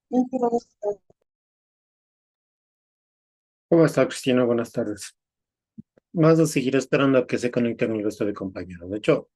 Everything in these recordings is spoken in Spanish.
¿Cómo está, Cristina? Buenas tardes. Vas a seguir esperando a que se conecten el resto de compañeros. De hecho,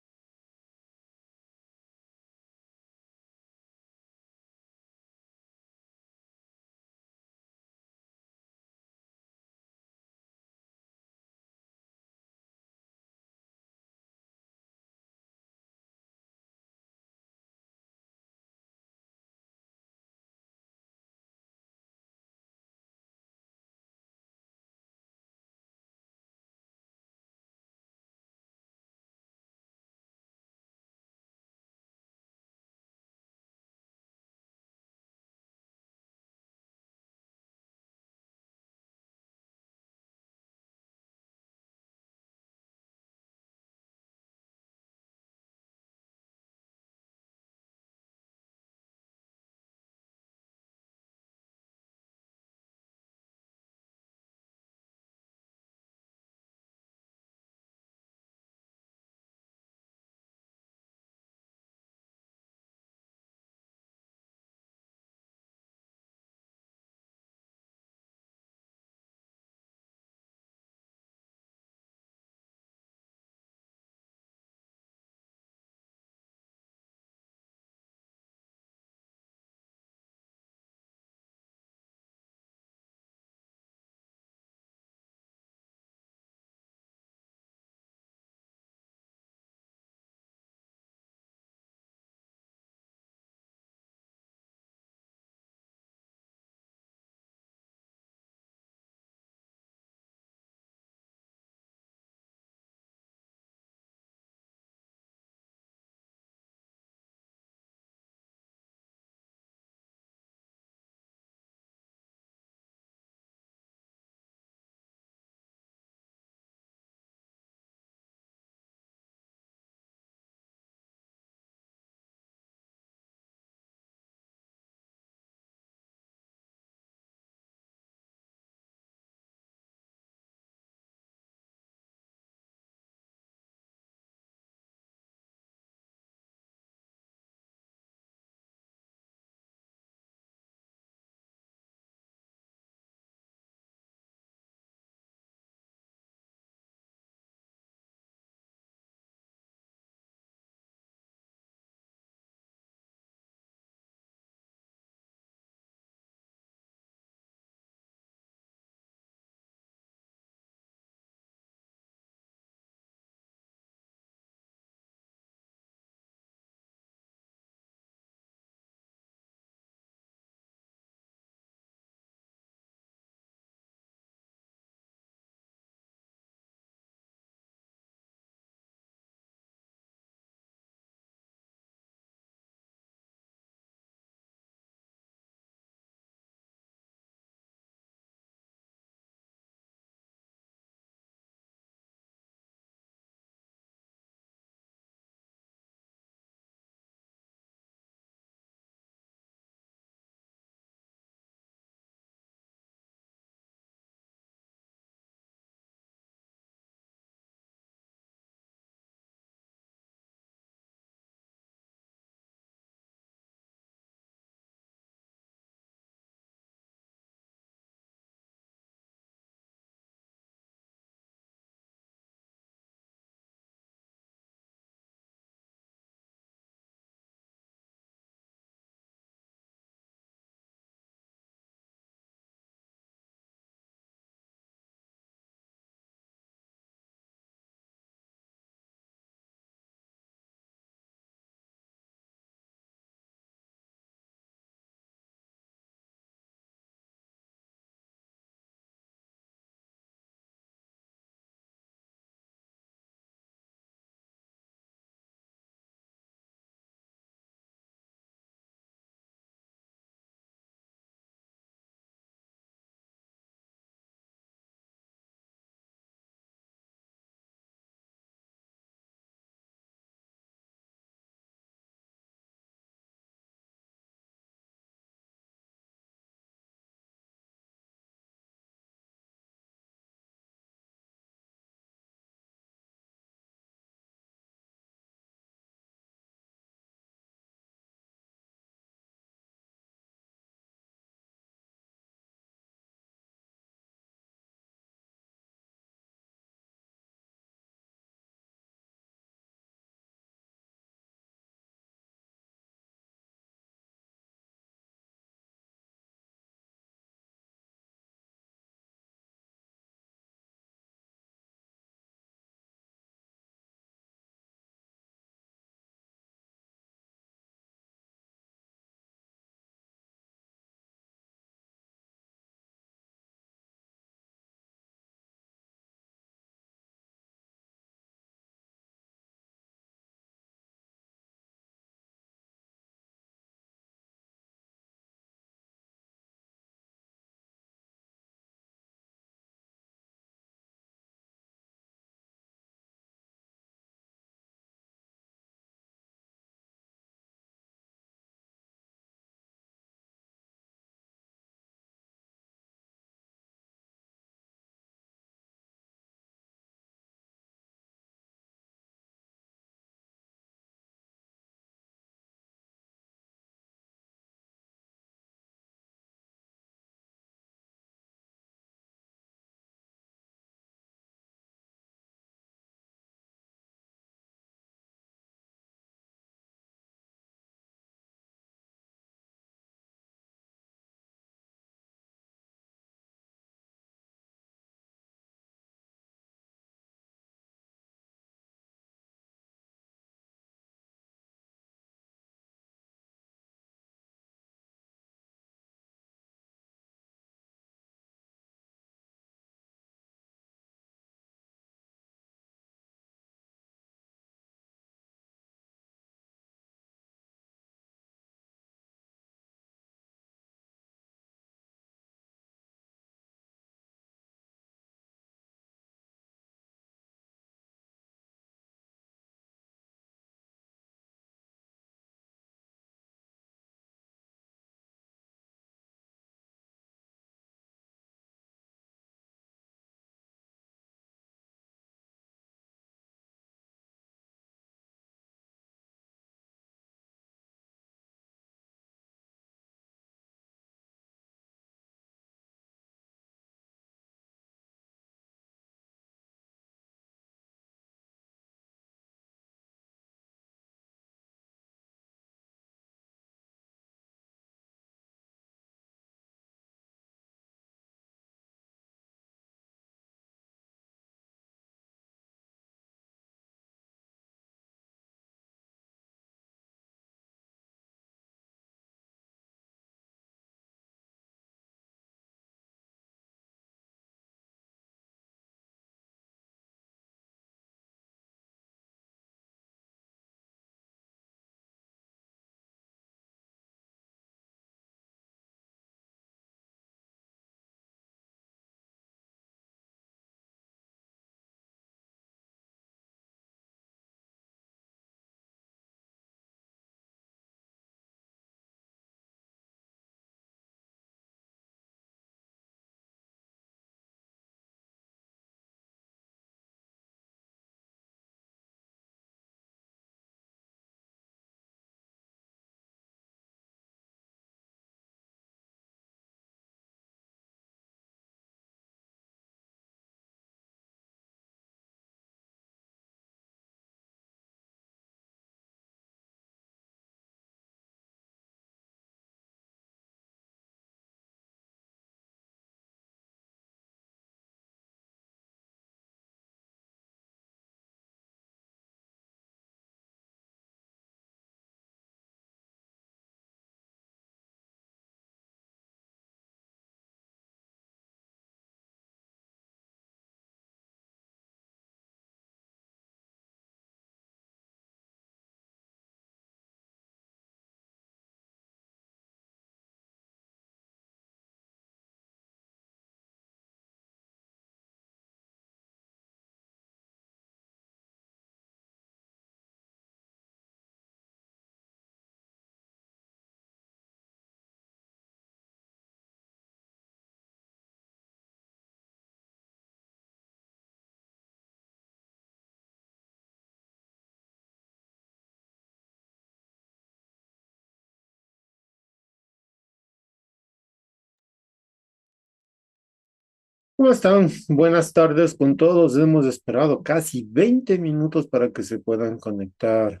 ¿Cómo están? Buenas tardes con todos. Hemos esperado casi 20 minutos para que se puedan conectar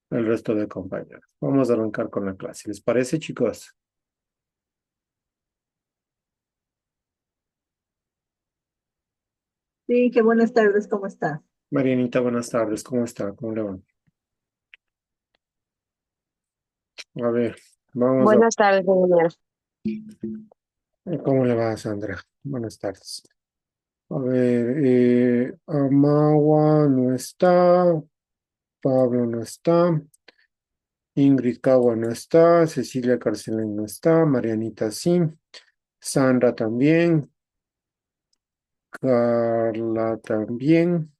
el resto de compañeros. Vamos a arrancar con la clase. ¿Les parece, chicos? Sí, qué buenas tardes, ¿cómo estás? Marianita, buenas tardes. ¿Cómo está? ¿Cómo le va? A ver, vamos a... Buenas tardes, señor. ¿Cómo le va, Sandra? Buenas tardes. A ver, Amagua no está, Pablo no está, Ingrid Cagua no está, Cecilia Carcelén no está, Marianita sí, Sandra también, Carla también,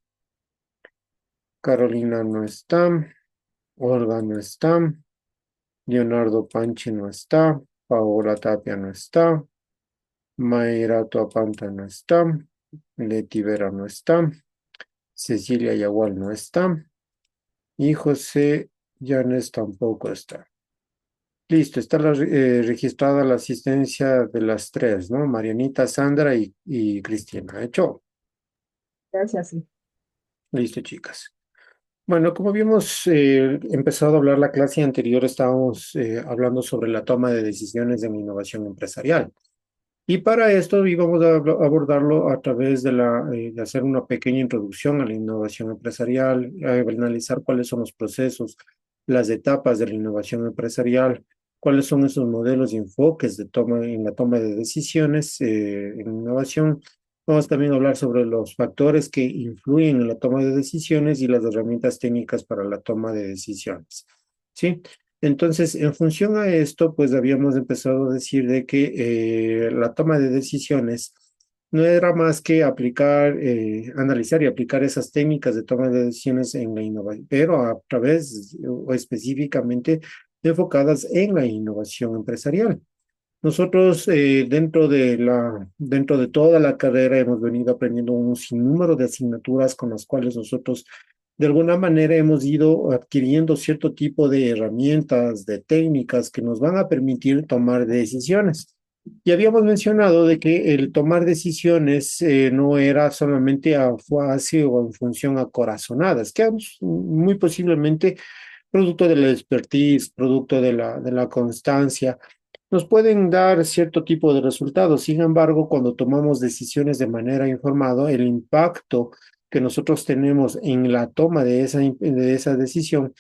Carolina no está, Olga no está, Leonardo Panchi no está, Paola Tapia no está, Mayra Toapanta no está, Leti Vera no está, Cecilia Yagual no está y José Llanes tampoco está. Listo, está registrada la asistencia de las tres, ¿no? Marianita, Sandra y Cristina. ¿Hecho? Gracias, sí. Listo, chicas. Bueno, como habíamos empezado a hablar la clase anterior, estábamos hablando sobre la toma de decisiones en innovación empresarial. Y para esto íbamos a abordarlo a través de hacer una pequeña introducción a la innovación empresarial, a analizar cuáles son los procesos, las etapas de la innovación empresarial, cuáles son esos modelos y enfoques de toma en la toma de decisiones en innovación. Vamos también a hablar sobre los factores que influyen en la toma de decisiones y las herramientas técnicas para la toma de decisiones. ¿Sí? Entonces, en función a esto, pues habíamos empezado a decir de que la toma de decisiones no era más que aplicar, analizar y aplicar esas técnicas de toma de decisiones en la innovación, pero a través o específicamente enfocadas en la innovación empresarial. Nosotros dentro de toda la carrera hemos venido aprendiendo un sinnúmero de asignaturas con las cuales nosotros de alguna manera hemos ido adquiriendo cierto tipo de herramientas, de técnicas que nos van a permitir tomar decisiones. Y habíamos mencionado de que el tomar decisiones no era solamente así o en función a corazonadas, que muy posiblemente producto de la expertise, producto de la constancia nos pueden dar cierto tipo de resultados. Sin embargo, cuando tomamos decisiones de manera informada, el impacto que nosotros tenemos en la toma de esa decisión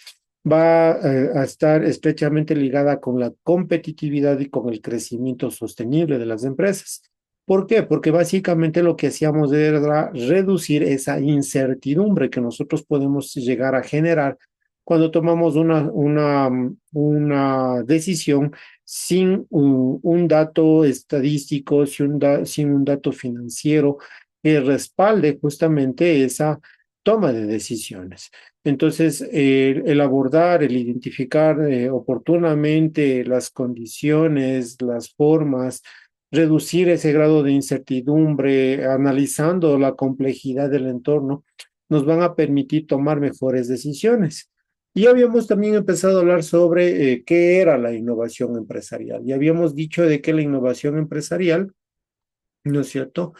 va a estar estrechamente ligada con la competitividad y con el crecimiento sostenible de las empresas. ¿Por qué? Porque básicamente lo que hacíamos era reducir esa incertidumbre que nosotros podemos llegar a generar cuando tomamos una decisión sin un dato estadístico, sin un dato financiero que respalde justamente esa toma de decisiones. Entonces, el abordar, el identificar oportunamente las condiciones, las formas, reducir ese grado de incertidumbre, analizando la complejidad del entorno, nos van a permitir tomar mejores decisiones. Y habíamos también empezado a hablar sobre qué era la innovación empresarial. Y habíamos dicho de que la innovación empresarial, ¿no es cierto?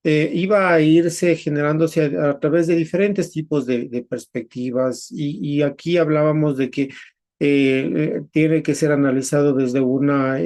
Iba a irse generándose a través de diferentes tipos de perspectivas y aquí hablábamos de que tiene que ser analizado desde una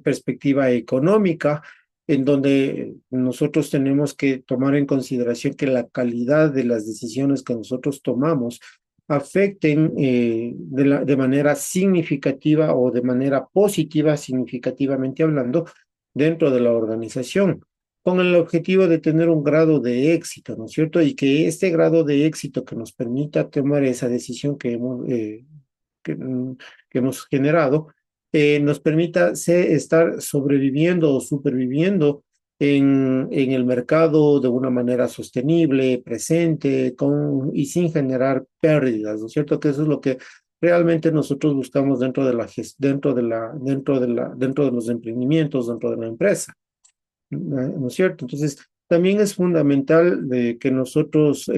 perspectiva económica, en donde nosotros tenemos que tomar en consideración que la calidad de las decisiones que nosotros tomamos afecten de manera significativa o de manera positiva, significativamente hablando, dentro de la organización con el objetivo de tener un grado de éxito, ¿no es cierto? Y que este grado de éxito que nos permita tomar esa decisión que, mm, que hemos generado, nos permita estar sobreviviendo o superviviendo en el mercado de una manera sostenible, presente, y sin generar pérdidas, ¿no es cierto? Que eso es lo que realmente nosotros buscamos dentro de dentro de los emprendimientos, dentro de la empresa. ¿No es cierto? Entonces, también es fundamental de que nosotros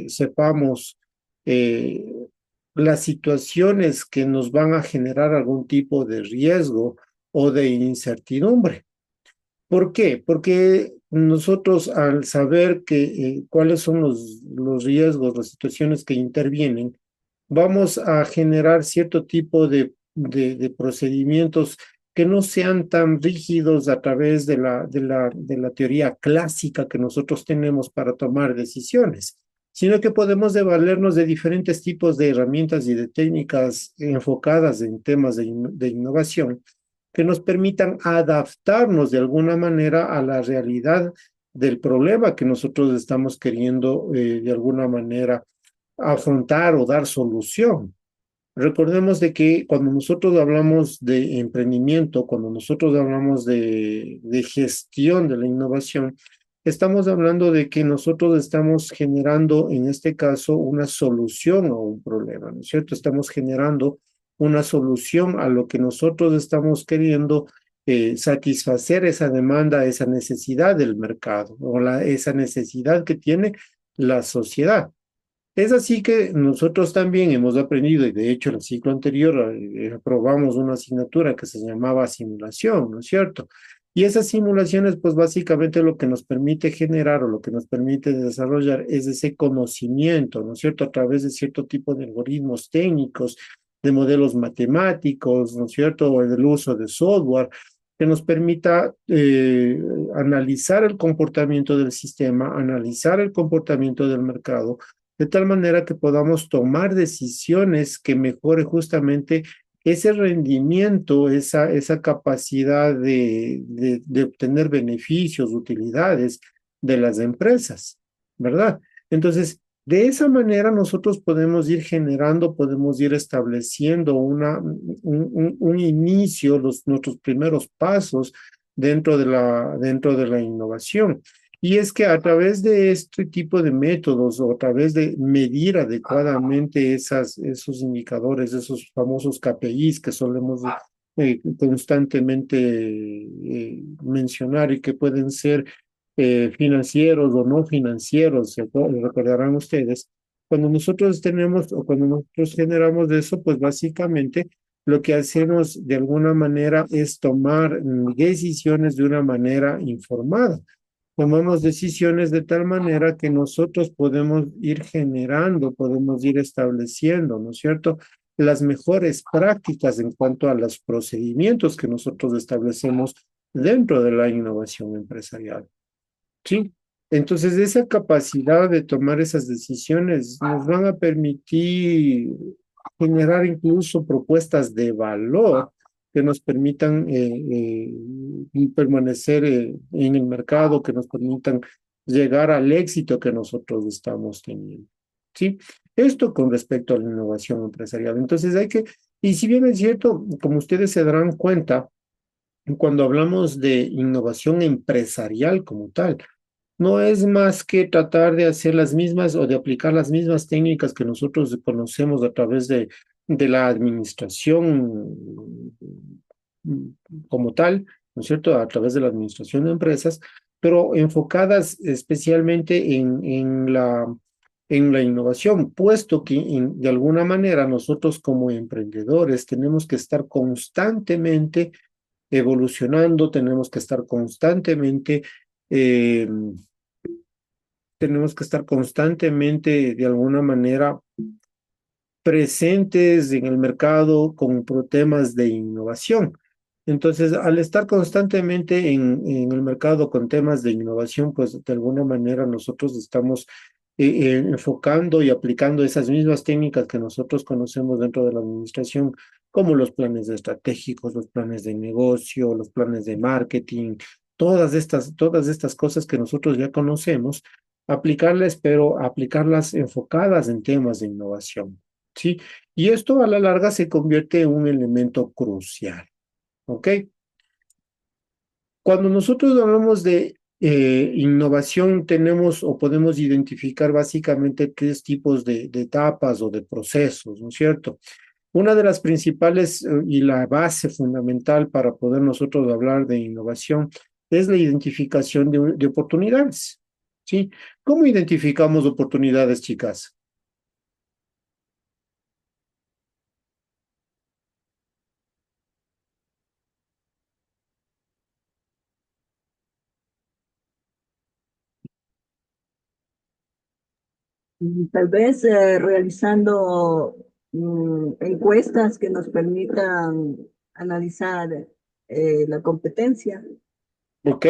sepamos eh, las situaciones que nos van a generar algún tipo de riesgo o de incertidumbre. ¿Por qué? Porque nosotros al saber cuáles son los riesgos, las situaciones que intervienen, vamos a generar cierto tipo de procedimientos que no sean tan rígidos a través de la teoría clásica que nosotros tenemos para tomar decisiones, sino que podemos de valernos de diferentes tipos de herramientas y de técnicas enfocadas en temas de innovación que nos permitan adaptarnos de alguna manera a la realidad del problema que nosotros estamos queriendo de alguna manera afrontar o dar solución. Recordemos de que cuando nosotros hablamos de emprendimiento, cuando nosotros hablamos de gestión de la innovación, estamos hablando de que nosotros estamos generando, en este caso, una solución a un problema, ¿no es cierto? Estamos generando una solución a lo que nosotros estamos queriendo satisfacer esa demanda, esa necesidad del mercado o esa necesidad que tiene la sociedad. Es así que nosotros también hemos aprendido, y de hecho en el ciclo anterior aprobamos una asignatura que se llamaba simulación, ¿no es cierto? Y esas simulaciones, pues básicamente lo que nos permite generar o lo que nos permite desarrollar es ese conocimiento, ¿no es cierto? A través de cierto tipo de algoritmos técnicos, de modelos matemáticos, ¿no es cierto? O del uso de software que nos permita analizar el comportamiento del sistema, analizar el comportamiento del mercado de tal manera que podamos tomar decisiones que mejore justamente ese rendimiento, esa capacidad de obtener beneficios, utilidades de las empresas, ¿verdad? Entonces, de esa manera nosotros podemos ir generando, podemos ir estableciendo un inicio, nuestros primeros pasos dentro de la innovación. Y es que a través de este tipo de métodos o a través de medir adecuadamente esos indicadores, esos famosos KPIs que solemos constantemente mencionar y que pueden ser financieros o no financieros, recordarán ustedes, cuando nosotros tenemos o cuando nosotros generamos eso, pues básicamente lo que hacemos de alguna manera es tomar decisiones de una manera informada. Tomamos decisiones de tal manera que nosotros podemos ir generando, podemos ir estableciendo, ¿no es cierto?, las mejores prácticas en cuanto a los procedimientos que nosotros establecemos dentro de la innovación empresarial. Sí. Entonces, esa capacidad de tomar esas decisiones nos van a permitir generar incluso propuestas de valor que nos permitan permanecer en el mercado, que nos permitan llegar al éxito que nosotros estamos teniendo. ¿Sí? Esto con respecto a la innovación empresarial. Entonces, y si bien es cierto, como ustedes se darán cuenta, cuando hablamos de innovación empresarial como tal, no es más que tratar de hacer las mismas o de aplicar las mismas técnicas que nosotros conocemos a través de la administración como tal, ¿no es cierto? A través de la administración de empresas, pero enfocadas especialmente en la innovación, puesto que de alguna manera nosotros como emprendedores tenemos que estar constantemente evolucionando, eh, tenemos que estar constantemente de alguna manera presentes en el mercado con temas de innovación. Entonces, al estar constantemente en el mercado con temas de innovación, pues de alguna manera nosotros estamos enfocando y aplicando esas mismas técnicas que nosotros conocemos dentro de la administración, como los planes estratégicos, los planes de negocio, los planes de marketing, todas estas cosas que nosotros ya conocemos, aplicarlas, pero aplicarlas enfocadas en temas de innovación. ¿Sí? Y esto a la larga se convierte en un elemento crucial, ¿ok? Cuando nosotros hablamos de innovación, tenemos o podemos identificar básicamente tres tipos de etapas o de procesos, ¿no es cierto? Una de las principales y la base fundamental para poder nosotros hablar de innovación es la identificación de oportunidades, ¿sí? ¿Cómo identificamos oportunidades, chicas? Y tal vez realizando encuestas que nos permitan analizar la competencia. ¿Ok?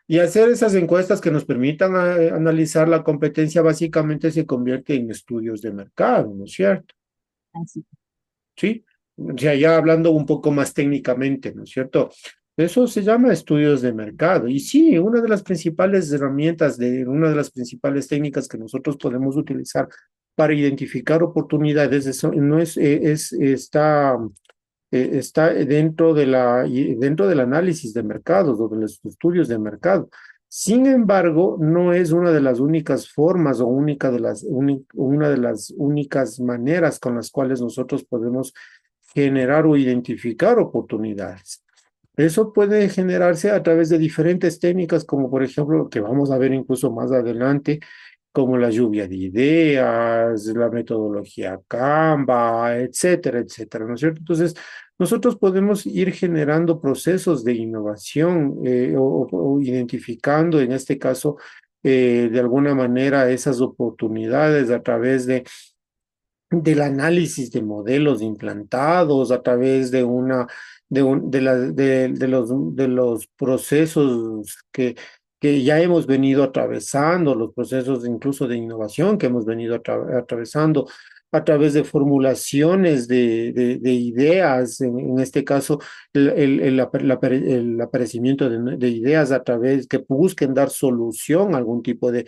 Y hacer esas encuestas que nos permitan analizar la competencia básicamente se convierte en estudios de mercado, ¿no es cierto? Así. ¿Sí? O sea, ya hablando un poco más técnicamente, ¿no es cierto? Eso se llama estudios de mercado. Y sí, una de las principales herramientas, una de las principales técnicas que nosotros podemos utilizar para identificar oportunidades, eso no es, está dentro del análisis de mercados o de los estudios de mercado. Sin embargo, no es una de las únicas formas o una de las únicas maneras con las cuales nosotros podemos generar o identificar oportunidades. Eso puede generarse a través de diferentes técnicas, como por ejemplo, que vamos a ver incluso más adelante, como la lluvia de ideas, la metodología Canva, etcétera, etcétera, ¿no es cierto? Entonces, nosotros podemos ir generando procesos de innovación o identificando, en este caso, de alguna manera esas oportunidades a través del análisis de modelos implantados a través de de los procesos que ya hemos venido atravesando, los procesos incluso de innovación que hemos venido atravesando, a través de formulaciones de ideas, en este caso, el aparecimiento de ideas a través que busquen dar solución a algún tipo de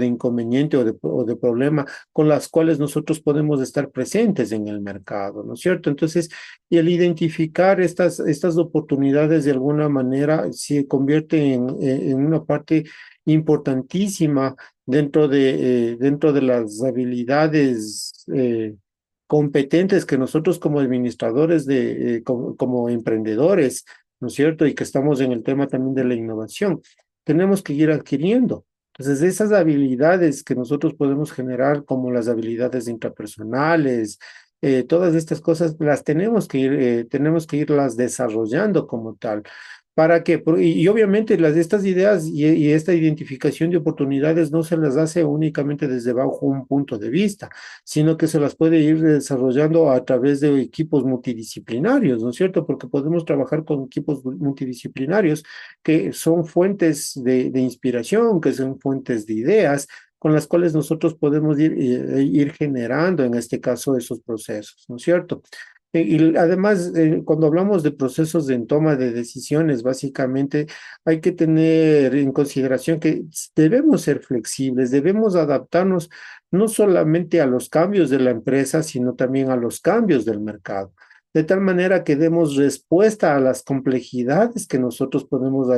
inconveniente o de problema con las cuales nosotros podemos estar presentes en el mercado, ¿no es cierto? Entonces, y el identificar estas oportunidades de alguna manera se convierte en una parte importantísima dentro de las habilidades competentes que nosotros como administradores como emprendedores, ¿no es cierto? Y que estamos en el tema también de la innovación, tenemos que ir adquiriendo. Entonces, esas habilidades que nosotros podemos generar, como las habilidades intrapersonales, todas estas cosas las tenemos que irlas desarrollando como tal. Para que, y obviamente estas ideas y esta identificación de oportunidades no se las hace únicamente desde bajo un punto de vista, sino que se las puede ir desarrollando a través de equipos multidisciplinarios, ¿no es cierto? Porque podemos trabajar con equipos multidisciplinarios que son fuentes de inspiración, que son fuentes de ideas, con las cuales nosotros podemos ir generando, en este caso, esos procesos, ¿no es cierto? Y además, cuando hablamos de procesos de toma de decisiones, básicamente hay que tener en consideración que debemos ser flexibles, debemos adaptarnos no solamente a los cambios de la empresa, sino también a los cambios del mercado, de tal manera que demos respuesta a las complejidades que nosotros podemos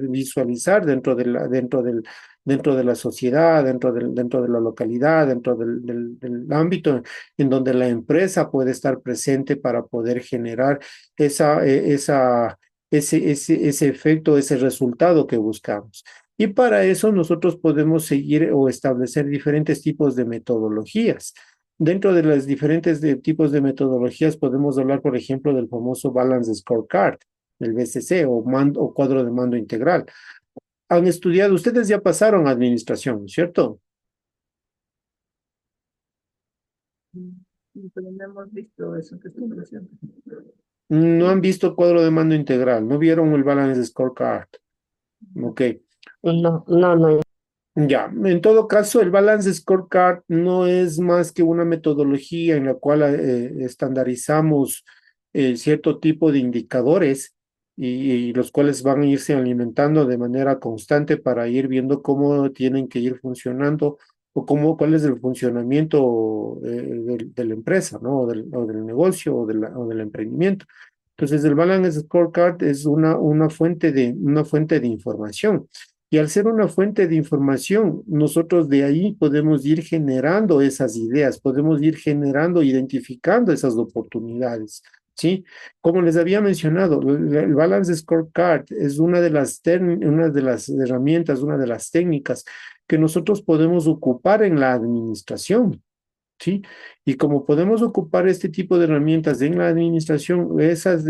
visualizar dentro de la sociedad, dentro de la localidad, dentro del ámbito en donde la empresa puede estar presente para poder generar ese efecto, ese resultado que buscamos. Y para eso nosotros podemos seguir o establecer diferentes tipos de metodologías. Dentro de los diferentes tipos de metodologías podemos hablar, por ejemplo, del famoso Balance Scorecard, el BCC o cuadro de mando integral. Han estudiado, ustedes ya pasaron a administración, ¿cierto? Sí, pero no hemos visto eso que estoy mencionando. No han visto el cuadro de mando integral, no vieron el Balance Scorecard. Ok. No, no, no. Ya, en todo caso, el Balance Scorecard no es más que una metodología en la cual estandarizamos cierto tipo de indicadores y los cuales van a irse alimentando de manera constante para ir viendo cómo tienen que ir funcionando o cuál es el funcionamiento de la empresa, ¿no? O del negocio o del emprendimiento. Entonces, el Balance Scorecard es una fuente de información. Y al ser una fuente de información, nosotros de ahí podemos ir generando esas ideas, podemos ir generando, identificando esas oportunidades, ¿sí? Como les había mencionado, el Balance Scorecard es una de las herramientas, una de las técnicas que nosotros podemos ocupar en la administración. ¿Sí? Y como podemos ocupar este tipo de herramientas en la administración, esas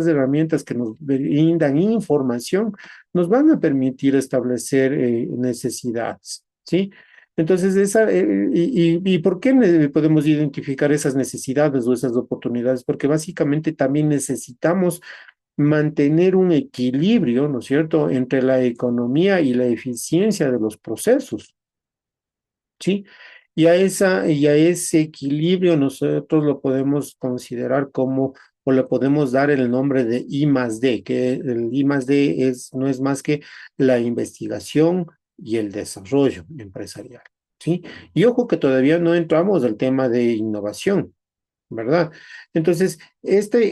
herramientas que nos brindan información nos van a permitir establecer necesidades, ¿sí? Entonces, ¿y por qué podemos identificar esas necesidades o esas oportunidades? Porque básicamente también necesitamos mantener un equilibrio, ¿no es cierto?, entre la economía y la eficiencia de los procesos, ¿sí? Y a ese equilibrio nosotros lo podemos considerar como, o le podemos dar el nombre de I más D, que el I más D no es más que la investigación y el desarrollo empresarial, ¿sí? Y ojo que todavía no entramos al tema de innovación, ¿verdad? Entonces, este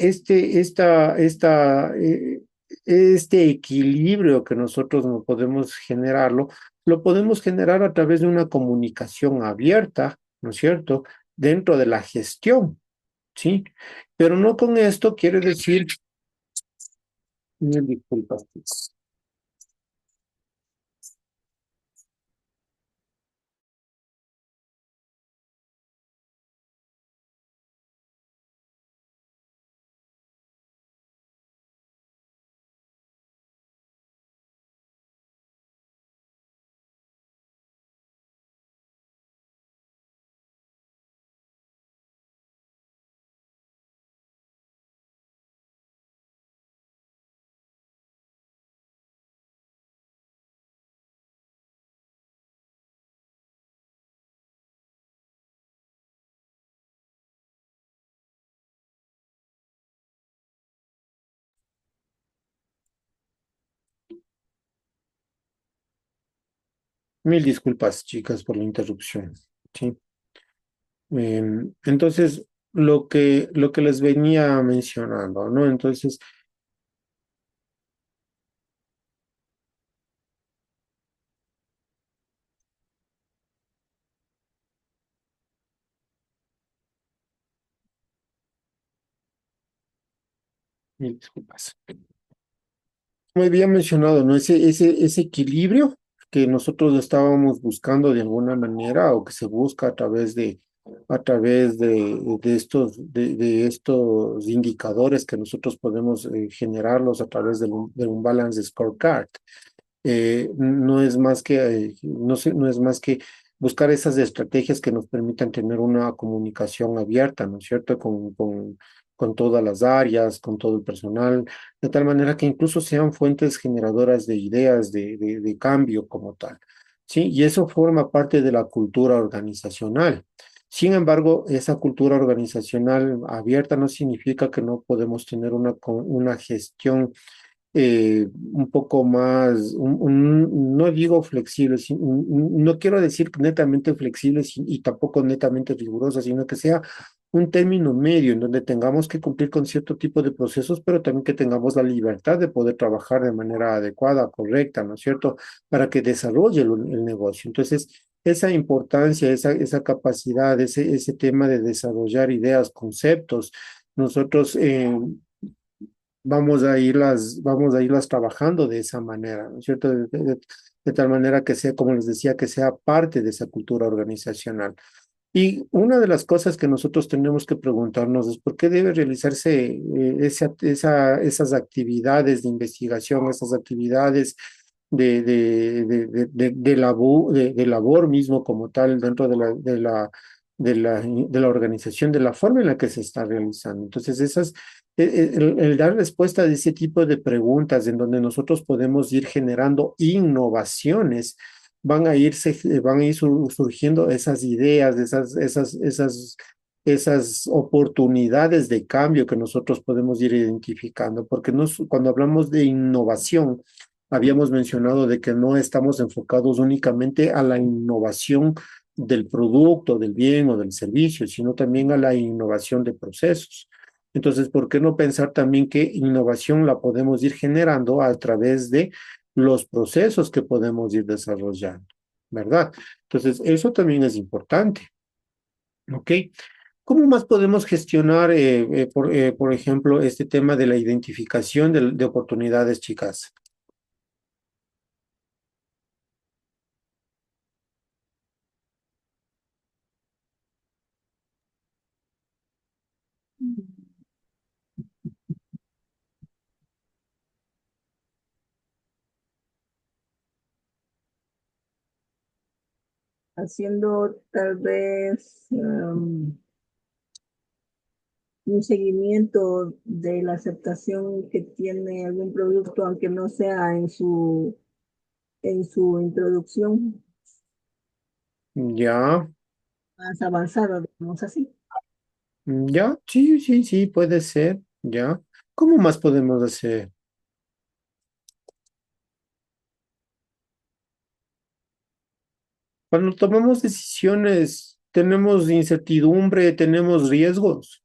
equilibrio que nosotros no podemos generarlo, lo podemos generar a través de una comunicación abierta, ¿no es cierto?, dentro de la gestión, ¿sí? Pero no con esto quiere decir, mil disculpas, mil disculpas, chicas, por la interrupción, ¿sí? Entonces, lo que les venía mencionando, ¿no? Entonces, mil disculpas. Como había mencionado, ¿no? Ese equilibrio que nosotros estábamos buscando de alguna manera o que se busca a través de estos indicadores que nosotros podemos generarlos a través de un balance scorecard. No es más que, no es más que buscar esas estrategias que nos permitan tener una comunicación abierta, ¿no es cierto?, con todas las áreas, con todo el personal, de tal manera que incluso sean fuentes generadoras de ideas, de cambio como tal, ¿sí? Y eso forma parte de la cultura organizacional. Sin embargo, esa cultura organizacional abierta no significa que no podemos tener una gestión un poco más, no digo flexible, no quiero decir netamente flexible y tampoco netamente rigurosa, sino que sea un término medio en donde tengamos que cumplir con cierto tipo de procesos, pero también que tengamos la libertad de poder trabajar de manera adecuada, correcta, ¿no es cierto?, para que desarrolle el negocio. Entonces, esa importancia, esa capacidad, ese tema de desarrollar ideas, conceptos, nosotros vamos a irlas trabajando de esa manera, ¿no es cierto? De tal manera que sea, como les decía, que sea parte de esa cultura organizacional. Y una de las cosas que nosotros tenemos que preguntarnos es por qué debe realizarse esas actividades de investigación, esas actividades de labor mismo como tal dentro de la organización, de la forma en la que se está realizando. Entonces, el dar respuesta a ese tipo de preguntas en donde nosotros podemos ir generando innovaciones van a ir surgiendo esas ideas, esas oportunidades de cambio que nosotros podemos ir identificando, porque cuando hablamos de innovación, habíamos mencionado de que no estamos enfocados únicamente a la innovación del producto, del bien o del servicio, sino también a la innovación de procesos. Entonces, ¿por qué no pensar también que innovación la podemos ir generando a través de los procesos que podemos ir desarrollando, ¿verdad? Entonces, eso también es importante, ¿ok? ¿Cómo más podemos gestionar, por ejemplo, este tema de la identificación de oportunidades, chicas? haciendo tal vez un seguimiento de la aceptación que tiene algún producto, aunque no sea en su introducción Ya, más avanzada, digamos así. ya, sí, sí, sí, puede ser, ya. ¿Cómo más podemos hacer? Cuando tomamos decisiones, tenemos incertidumbre, tenemos riesgos.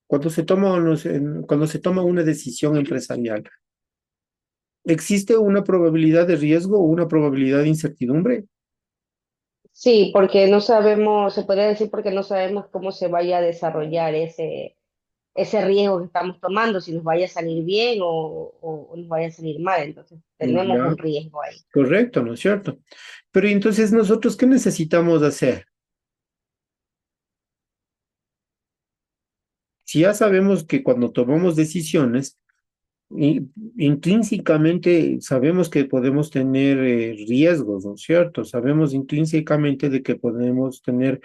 Cuando se toma una decisión empresarial, ¿existe una probabilidad de riesgo o una probabilidad de incertidumbre? Sí, porque no sabemos, se podría decir porque no sabemos cómo se vaya a desarrollar ese riesgo que estamos tomando, si nos vaya a salir bien o nos vaya a salir mal. Entonces, tenemos Ya, un riesgo ahí. correcto, ¿no es cierto? Pero ¿y entonces nosotros qué necesitamos hacer? Si ya sabemos que cuando tomamos decisiones, intrínsecamente sabemos que podemos tener riesgos, ¿no es cierto? Sabemos intrínsecamente de que podemos tener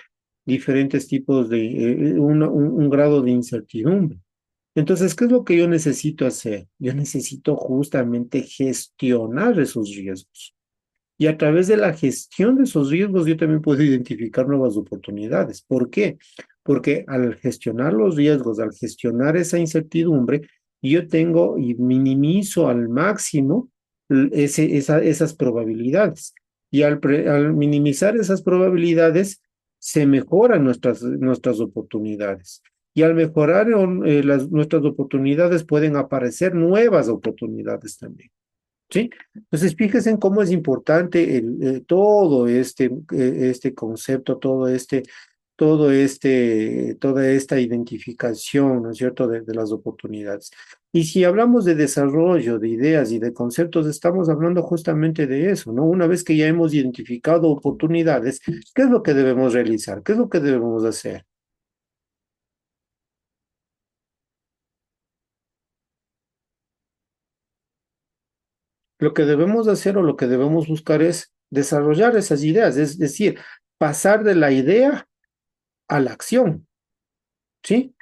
diferentes tipos de, un grado de incertidumbre. Entonces, ¿qué es lo que yo necesito hacer? Yo necesito justamente gestionar esos riesgos. Y a través de la gestión de esos riesgos, yo también puedo identificar nuevas oportunidades. ¿Por qué? Porque al gestionar los riesgos, al gestionar esa incertidumbre, yo tengo y minimizo al máximo esas probabilidades. Y al minimizar esas probabilidades, se mejoran nuestras oportunidades. Y al mejorar nuestras oportunidades, pueden aparecer nuevas oportunidades también. ¿Sí? Entonces, fíjense en cómo es importante todo este concepto, toda esta identificación, ¿no es cierto?, de las oportunidades. Y si hablamos de desarrollo de ideas y de conceptos, estamos hablando justamente de eso, ¿no? Una vez que ya hemos identificado oportunidades, ¿qué es lo que debemos realizar? ¿Qué es lo que debemos hacer? Lo que debemos hacer o lo que debemos buscar es desarrollar esas ideas, es decir, pasar de la idea a la acción, ¿sí?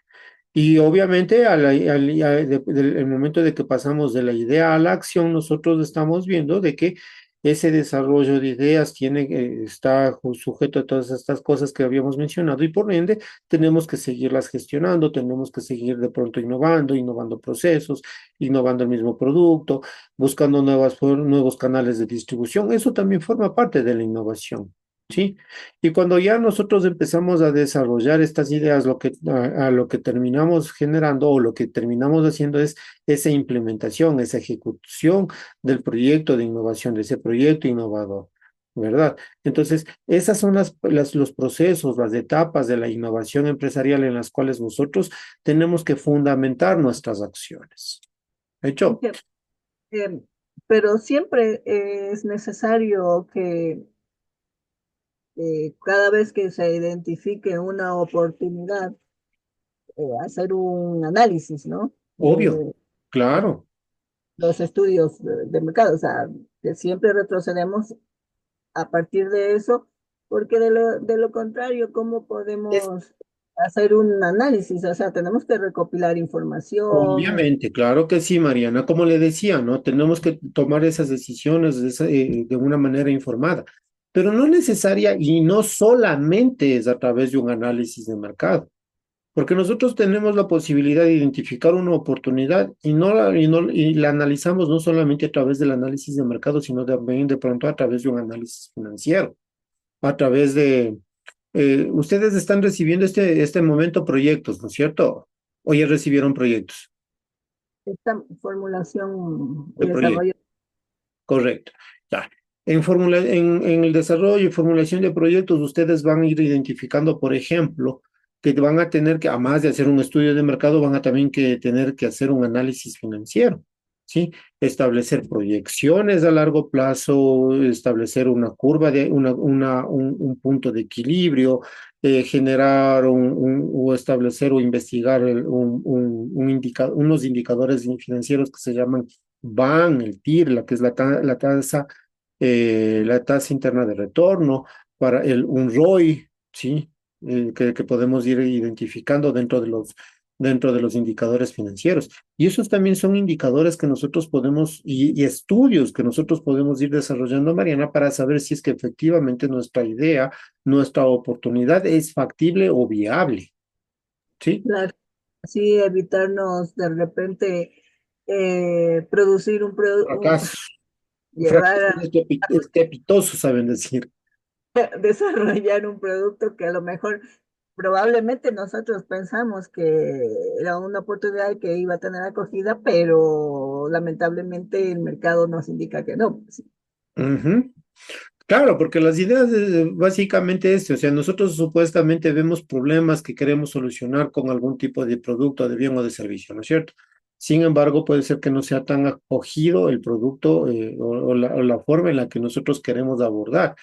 Y obviamente el momento de que pasamos de la idea a la acción, nosotros estamos viendo de que ese desarrollo de ideas está sujeto a todas estas cosas que habíamos mencionado y por ende tenemos que seguirlas gestionando, tenemos que seguir de pronto innovando procesos, innovando el mismo producto, buscando nuevos canales de distribución. Eso también forma parte de la innovación. ¿Sí? Y cuando ya nosotros empezamos a desarrollar estas ideas, a lo que terminamos generando o lo que terminamos haciendo es esa implementación, esa ejecución del proyecto de innovación, de ese proyecto innovador, ¿verdad? Entonces, esas son los procesos, las etapas de la innovación empresarial en las cuales nosotros tenemos que fundamentar nuestras acciones. ¿Hecho? Que, eh, pero siempre es necesario que cada vez que se identifique una oportunidad, hacer un análisis, ¿no? Obvio, De claro. los estudios de mercado, o sea, que siempre retrocedemos a partir de eso, porque de lo contrario, ¿cómo podemos hacer un análisis? O sea, tenemos que recopilar información. Obviamente, claro que sí, Mariana. Como le decía, ¿no? Tenemos que tomar esas decisiones de una manera informada, pero no necesaria y no solamente es a través de un análisis de mercado, porque nosotros tenemos la posibilidad de identificar una oportunidad y la analizamos no solamente a través del análisis de mercado, sino también de pronto a través de un análisis financiero, a través ustedes están recibiendo este momento proyectos, ¿no es cierto? O ya recibieron proyectos Esta formulación y de proyectos. desarrollo. Correcto. Ya. En el desarrollo y formulación de proyectos, ustedes van a ir identificando, por ejemplo, que van a tener que, además de hacer un estudio de mercado, van a también que tener que hacer un análisis financiero, ¿sí? Establecer proyecciones a largo plazo, establecer una curva un punto de equilibrio, generar o establecer o investigar unos indicadores financieros que se llaman van, el TIR, la que es la tasa interna de retorno, para un ROI, ¿sí? Que podemos ir identificando dentro de los indicadores financieros. Y esos también son indicadores que nosotros podemos, y estudios que nosotros podemos ir desarrollando, Mariana, para saber si es que efectivamente nuestra idea, nuestra oportunidad es factible o viable, ¿sí? Claro, así evitarnos de repente producir Fracasos, llevar fracasos estrepitosos, saben decir. desarrollar un producto que a lo mejor probablemente nosotros pensamos que era una oportunidad que iba a tener acogida, pero lamentablemente el mercado nos indica que no. Sí. Ujú. Claro, porque las ideas básicamente o sea, nosotros supuestamente vemos problemas que queremos solucionar con algún tipo de producto, de bien o de servicio, ¿no es cierto? Sin embargo, puede ser que no sea tan acogido el producto o la forma en la que nosotros queremos abordar.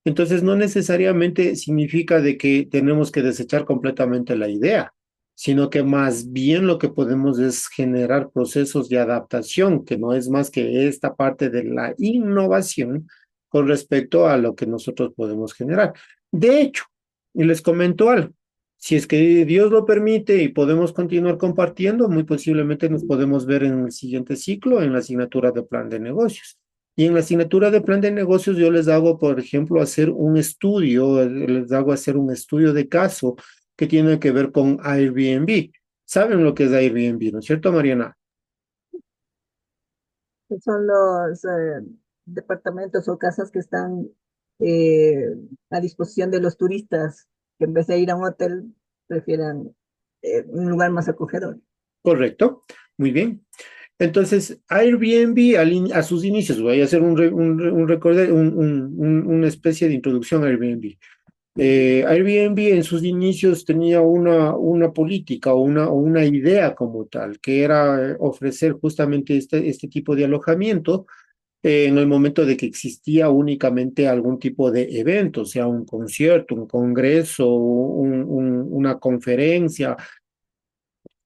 Entonces, no necesariamente significa de que tenemos que desechar completamente la idea, sino que más bien lo que podemos es generar procesos de adaptación, que no es más que esta parte de la innovación con respecto a lo que nosotros podemos generar. De hecho, y les comento algo, si es que Dios lo permite y podemos continuar compartiendo, muy posiblemente nos podemos ver en el siguiente ciclo en la asignatura de plan de negocios. Y en la asignatura de plan de negocios yo les hago, por ejemplo, hacer un estudio, les hago hacer un estudio de caso que tiene que ver con Airbnb. ¿Saben lo que es Airbnb, no es cierto, Mariana? Que son los departamentos o casas que están eh, a disposición de los turistas, que en vez de ir a un hotel, prefieran un lugar más acogedor. Correcto, muy bien. Entonces, Airbnb a sus inicios, voy a hacer una especie de introducción a Airbnb. Airbnb en sus inicios tenía una política o una idea como tal, que era ofrecer justamente este tipo de alojamiento en el momento de que existía únicamente algún tipo de evento, sea un concierto, un congreso, una conferencia.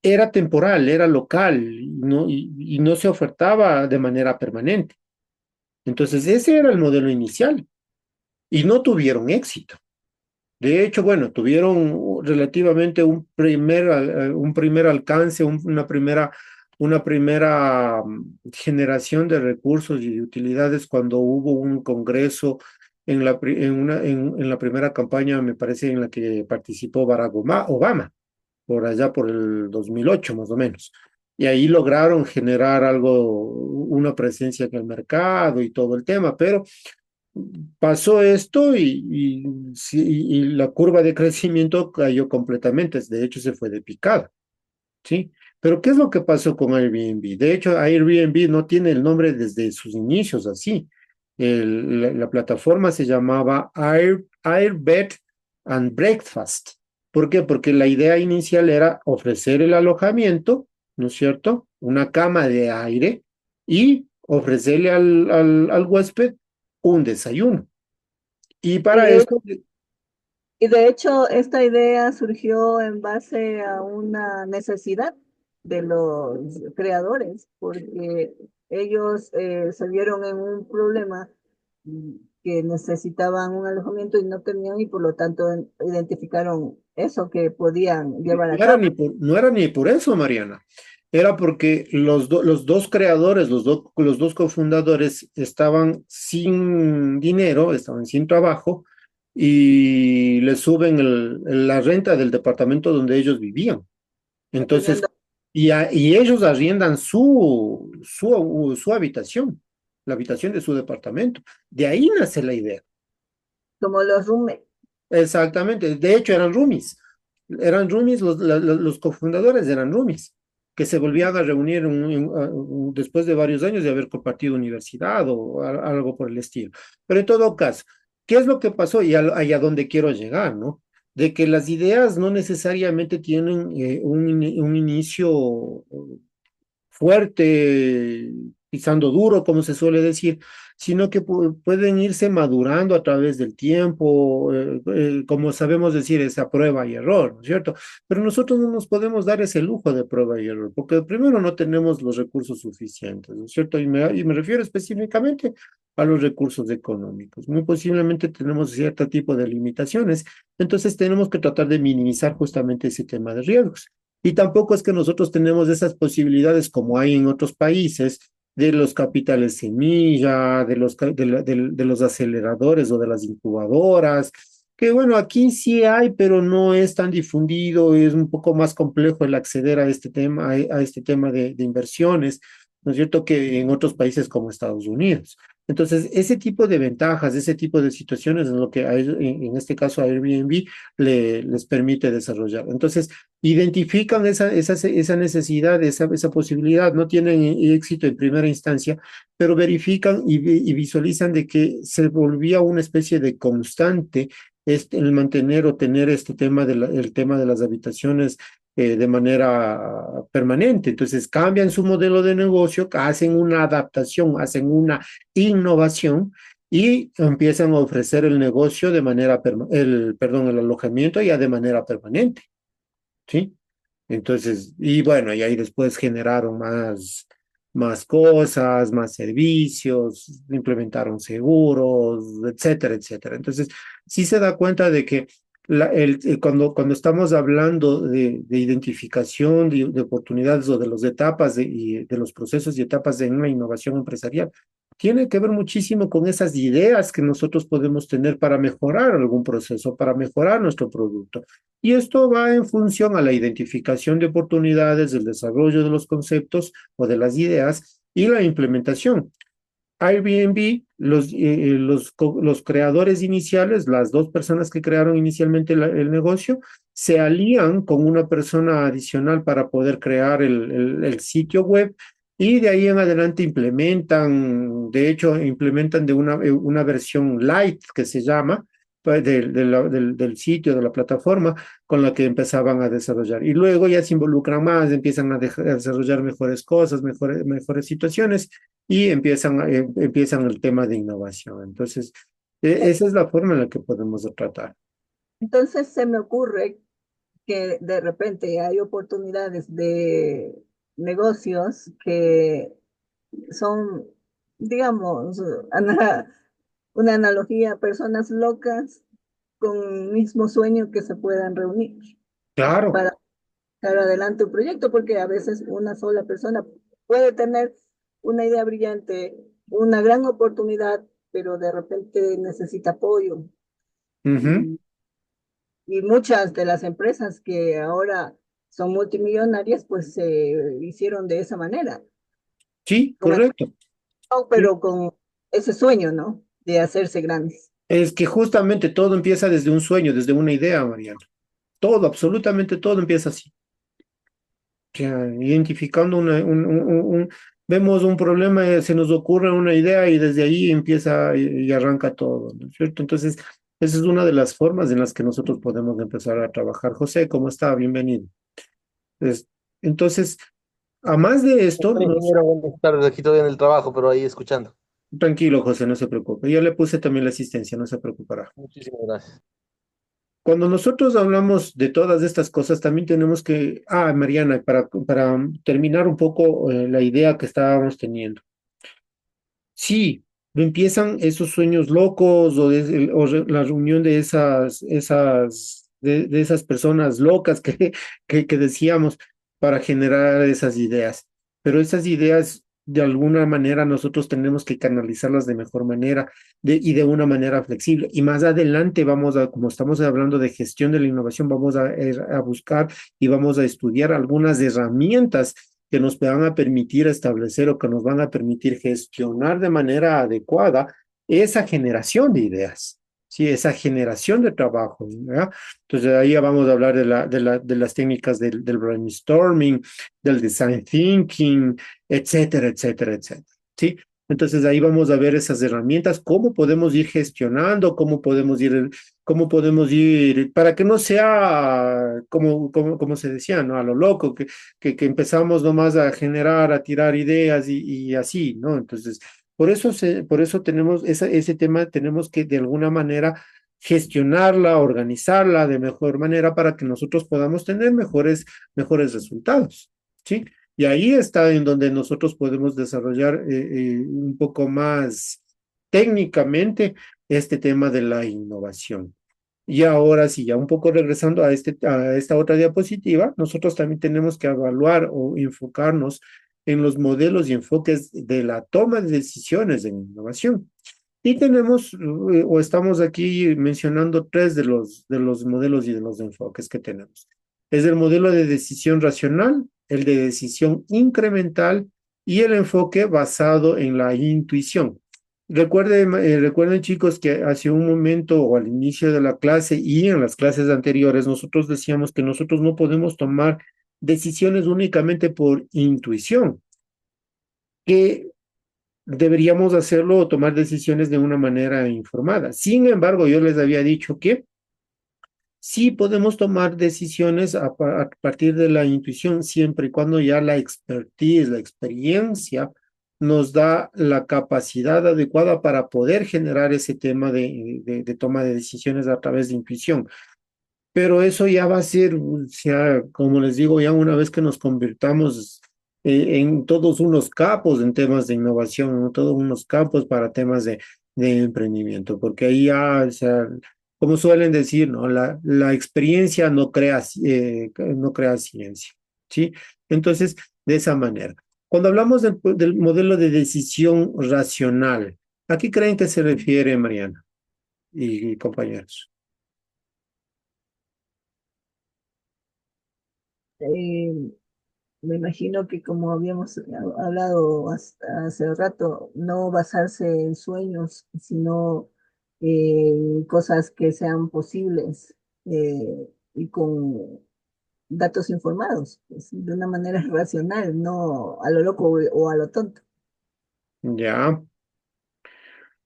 Era temporal, era local y no se ofertaba de manera permanente. Entonces, ese era el modelo inicial y no tuvieron éxito. De hecho, bueno, tuvieron relativamente un primer alcance, una primera generación de recursos y de utilidades cuando hubo un congreso en la primera campaña, me parece, en la que participó Barack Obama, por allá por el 2008 más o menos. Y ahí lograron generar una presencia en el mercado y todo el tema, pero pasó esto y la curva de crecimiento cayó completamente, de hecho se fue de picada, ¿sí? Pero ¿qué es lo que pasó con Airbnb? De hecho, Airbnb no tiene el nombre desde sus inicios así. La plataforma se llamaba Airbed and Breakfast. ¿Por qué? Porque la idea inicial era ofrecer el alojamiento, ¿no es cierto? Una cama de aire y ofrecerle al huésped un desayuno. Y Y para de, eso, y de hecho, esta idea surgió en base a una necesidad de los creadores, porque ellos se vieron en un problema mm, que necesitaban un alojamiento y no tenían, y por lo tanto identificaron eso que podían llevar a cabo. no era ni por eso, Mariana. Era porque los dos creadores, los dos cofundadores estaban sin dinero, estaban sin trabajo y les suben la renta del departamento donde ellos vivían. Entonces, Teniendo y ellos arriendan su habitación, la habitación de su departamento. De ahí nace la idea. como los roommates. Exactamente. De hecho, eran roomies. Eran roomies, los cofundadores eran roomies, que se volvían a reunir después de varios años de haber compartido universidad o algo por el estilo. Pero en todo caso, ¿qué es lo que pasó? Y a dónde quiero llegar, ¿no? De que las ideas no necesariamente tienen un inicio fuerte pisando duro, como se suele decir, sino que pueden irse madurando a través del tiempo, como sabemos decir, esa prueba y error, ¿no es cierto? Pero nosotros no nos podemos dar ese lujo de prueba y error, porque primero no tenemos los recursos suficientes, ¿no es cierto? Y me refiero específicamente a los recursos económicos. Muy posiblemente tenemos cierto tipo de limitaciones, entonces tenemos que tratar de minimizar justamente ese tema de riesgos. Y tampoco es que nosotros tenemos esas posibilidades como hay en otros países de los capitales semilla, de los aceleradores o de las incubadoras, que bueno, aquí sí hay, pero no es tan difundido, es un poco más complejo el acceder a este tema, a este tema de inversiones, ¿no es cierto?, que en otros países como Estados Unidos. Entonces, ese tipo de ventajas, ese tipo de situaciones es lo que en este caso a Airbnb les permite desarrollar. Entonces, identifican esa necesidad, esa posibilidad, no tienen éxito en primera instancia, pero verifican y visualizan de que se volvía una especie de constante el mantener o tener este tema el tema de las habitaciones de manera permanente. Entonces cambian su modelo de negocio, hacen una adaptación, hacen una innovación y empiezan a ofrecer el negocio de manera, perdón, el alojamiento ya de manera permanente, ¿sí? Entonces, y bueno, y ahí después generaron más cosas, más servicios, implementaron seguros, etcétera, etcétera. Entonces, sí se da cuenta de que cuando estamos hablando de identificación de oportunidades o de las etapas y de los procesos y etapas de una innovación empresarial, tiene que ver muchísimo con esas ideas que nosotros podemos tener para mejorar algún proceso, para mejorar nuestro producto. Y esto va en función a la identificación de oportunidades, el desarrollo de los conceptos o de las ideas y la implementación. Airbnb, los creadores iniciales, las dos personas que crearon inicialmente el negocio, se alían con una persona adicional para poder crear el sitio web y de ahí en adelante implementan, de hecho, implementan de una versión light que se llama, pues, del sitio, de la plataforma con la que empezaban a desarrollar. Y luego ya se involucran más, empiezan a desarrollar mejores cosas, mejores situaciones y empiezan el tema de innovación. Entonces, esa es la forma en la que podemos tratar. Entonces se me ocurre que de repente hay oportunidades de negocios que son, digamos, una analogía, personas locas con un mismo sueño que se puedan reunir Claro. para sacar adelante un proyecto, porque a veces una sola persona puede tener una idea brillante, una gran oportunidad, pero de repente necesita apoyo. Ujú. Y, y muchas de las empresas que ahora son multimillonarias, pues se hicieron de esa manera. Sí, Comenzaron, correcto. Sí. pero con ese sueño, ¿no? De hacerse grandes. Es que justamente todo empieza desde un sueño, desde una idea, Mariana. Todo, absolutamente todo empieza así. Ya, identificando vemos un problema, se nos ocurre una idea y desde ahí empieza y arranca todo, ¿no es cierto? Entonces, esa es una de las formas en las que nosotros podemos empezar a trabajar. José, ¿cómo está? Bienvenido. Es- entonces, a más de esto, Hola, ingeniero, buenas tardes. Aquí todavía en el trabajo, pero ahí escuchando. tranquilo, José, no se preocupe. Yo le puse también la asistencia, no se preocupará. Muchísimas gracias. Cuando nosotros hablamos de todas estas cosas, también tenemos que, Mariana, para terminar un poco la idea que estábamos teniendo. Sí, empiezan esos sueños locos la reunión de de esas personas locas que decíamos para generar esas ideas. Pero esas ideas, de alguna manera, nosotros tenemos que canalizarlas de mejor manera y de una manera flexible. Y más adelante como estamos hablando de gestión de la innovación, vamos a buscar y vamos a estudiar algunas herramientas que nos van a permitir establecer o que nos van a permitir gestionar de manera adecuada esa generación de ideas, ¿sí? Esa generación de trabajo, ¿verdad? Entonces ahí ya vamos a hablar de las técnicas del brainstorming, del design thinking, etcétera, etcétera, etcétera, ¿sí? Entonces ahí vamos a ver esas herramientas, cómo podemos ir gestionando, cómo podemos ir, para que no sea como se decía, ¿no? A lo loco, que empezamos nomás a generar, a tirar ideas y así, ¿no? Entonces, por eso tenemos ese tema, tenemos que de alguna manera gestionarla, organizarla de mejor manera para que nosotros podamos tener mejores resultados, ¿sí? Y ahí está en donde nosotros podemos desarrollar un poco más técnicamente este tema de la innovación. Y ahora sí, ya un poco regresando a esta otra diapositiva, nosotros también tenemos que evaluar o enfocarnos en los modelos y enfoques de la toma de decisiones en innovación. Y tenemos, o estamos aquí mencionando tres de los modelos y de los enfoques que tenemos. Es el modelo de decisión racional, el de decisión incremental y el enfoque basado en la intuición. Recuerden, chicos, que hace un momento o al inicio de la clase y en las clases anteriores, nosotros decíamos que nosotros no podemos tomar decisiones únicamente por intuición, que deberíamos hacerlo o tomar decisiones de una manera informada. Sin embargo, yo les había dicho que sí podemos tomar decisiones a partir de la intuición, siempre y cuando ya la expertise, la experiencia, nos da la capacidad adecuada para poder generar ese tema de toma de decisiones a través de intuición. Pero eso ya va a ser, o sea, como les digo, ya una vez que nos convirtamos en todos unos capos en temas de innovación, ¿no? Todos unos capos para temas de emprendimiento, porque ahí ya, o sea, como suelen decir, ¿no? La experiencia no crea ciencia, ¿sí? Entonces, de esa manera. Cuando hablamos del modelo de decisión racional, ¿a qué creen que se refiere, Mariana y compañeros? Eh, Me imagino que como habíamos hablado hace rato, no basarse en sueños, sino en cosas que sean posibles y con datos informados, pues, de una manera racional, no a lo loco o a lo tonto. Ya.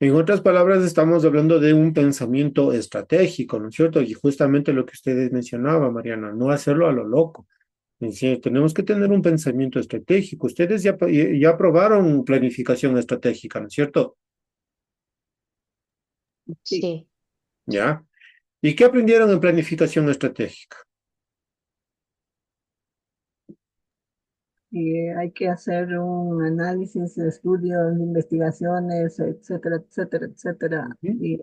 En otras palabras, estamos hablando de un pensamiento estratégico, ¿no es cierto? Y justamente lo que ustedes mencionaban, Mariana, no hacerlo a lo loco. Es decir, tenemos que tener un pensamiento estratégico. Ustedes ya aprobaron planificación estratégica, ¿no es cierto? Sí, Sí, Ya. ¿Y qué aprendieron en planificación estratégica? y hay que hacer un análisis, estudios, investigaciones, etcétera, etcétera, etcétera. Ujú. Y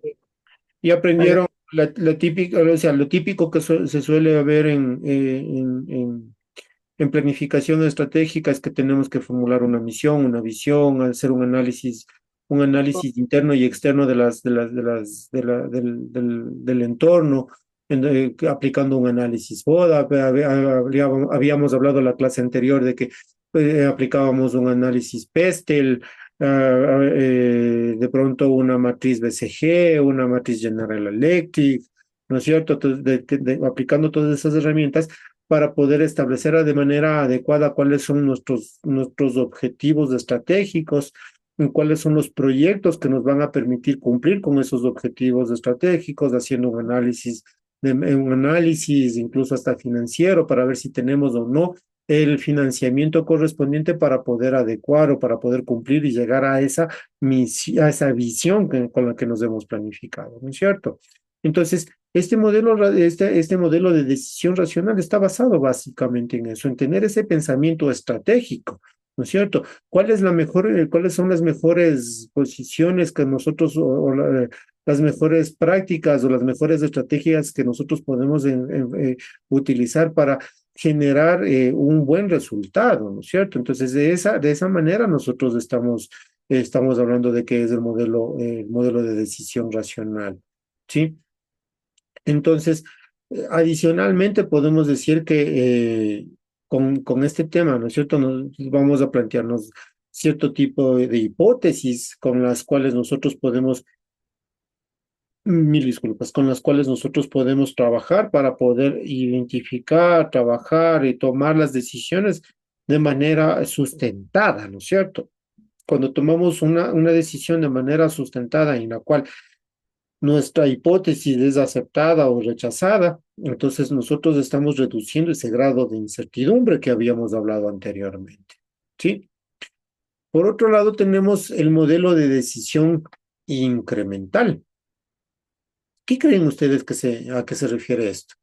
Y para aprendieron la típica, o sea, lo típico que se suele ver en planificación estratégica es que tenemos que formular una misión, una visión, hacer un análisis interno y externo del entorno, aplicando un análisis FODA. Habíamos hablado en la clase anterior de que aplicábamos un análisis PESTEL, de pronto una matriz BCG, una matriz General Electric, ¿no es cierto? Entonces, aplicando todas esas herramientas para poder establecer de manera adecuada cuáles son nuestros objetivos estratégicos, y cuáles son los proyectos que nos van a permitir cumplir con esos objetivos estratégicos, haciendo un análisis incluso hasta financiero para ver si tenemos o no el financiamiento correspondiente para poder adecuar o para poder cumplir y llegar a esa misión, a esa visión con la que nos hemos planificado, ¿no es cierto? Entonces, este modelo de decisión racional está basado básicamente en eso, en tener ese pensamiento estratégico, ¿no es cierto? ¿Cuáles son las mejores posiciones que nosotros, las mejores prácticas o las mejores estrategias que nosotros podemos utilizar para generar un buen resultado, ¿no es cierto? Entonces, de esa manera nosotros estamos hablando de que es el modelo de decisión racional, ¿sí? Entonces, adicionalmente podemos decir que con este tema, ¿no es cierto? Vamos a plantearnos cierto tipo de hipótesis con las cuales nosotros podemos, mil disculpas, con las cuales nosotros podemos trabajar para poder identificar, trabajar y tomar las decisiones de manera sustentada, ¿no es cierto? Cuando tomamos una decisión de manera sustentada en la cual nuestra hipótesis es aceptada o rechazada, entonces nosotros estamos reduciendo ese grado de incertidumbre que habíamos hablado anteriormente. ¿Sí? Por otro lado, tenemos el modelo de decisión incremental. ¿Qué creen ustedes a qué se refiere esto?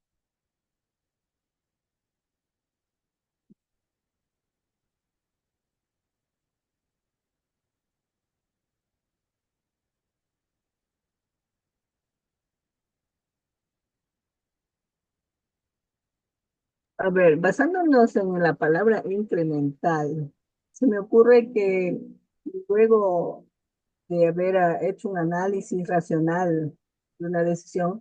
A ver, basándonos en la palabra incremental, se me ocurre que luego de haber hecho un análisis racional de una decisión,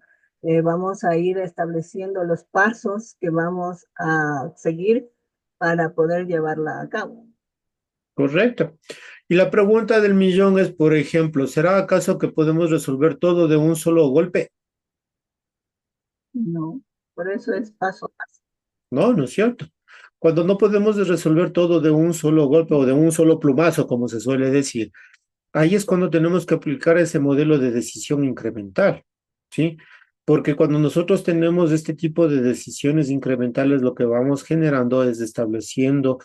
vamos a ir estableciendo los pasos que vamos a seguir para poder llevarla a cabo. Correcto. Y la pregunta del millón es, por ejemplo, ¿será acaso que podemos resolver todo de un solo golpe? No, por eso es paso a paso. No, no es cierto. Cuando no podemos resolver todo de un solo golpe o de un solo plumazo, como se suele decir, ahí es cuando tenemos que aplicar ese modelo de decisión incremental, ¿sí? Porque cuando nosotros tenemos este tipo de decisiones incrementales, lo que vamos generando es estableciendo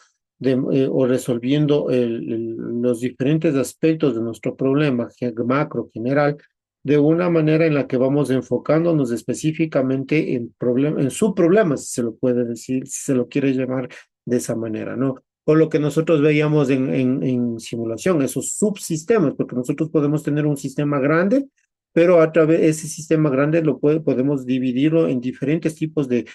o resolviendo los diferentes aspectos de nuestro problema macro general de una manera en la que vamos enfocándonos específicamente en su problema, si se lo puede decir, si se lo quiere llamar de esa manera, ¿no? O lo que nosotros veíamos en simulación, esos subsistemas, porque nosotros podemos tener un sistema grande, pero a través de ese sistema grande podemos dividirlo en diferentes tipos de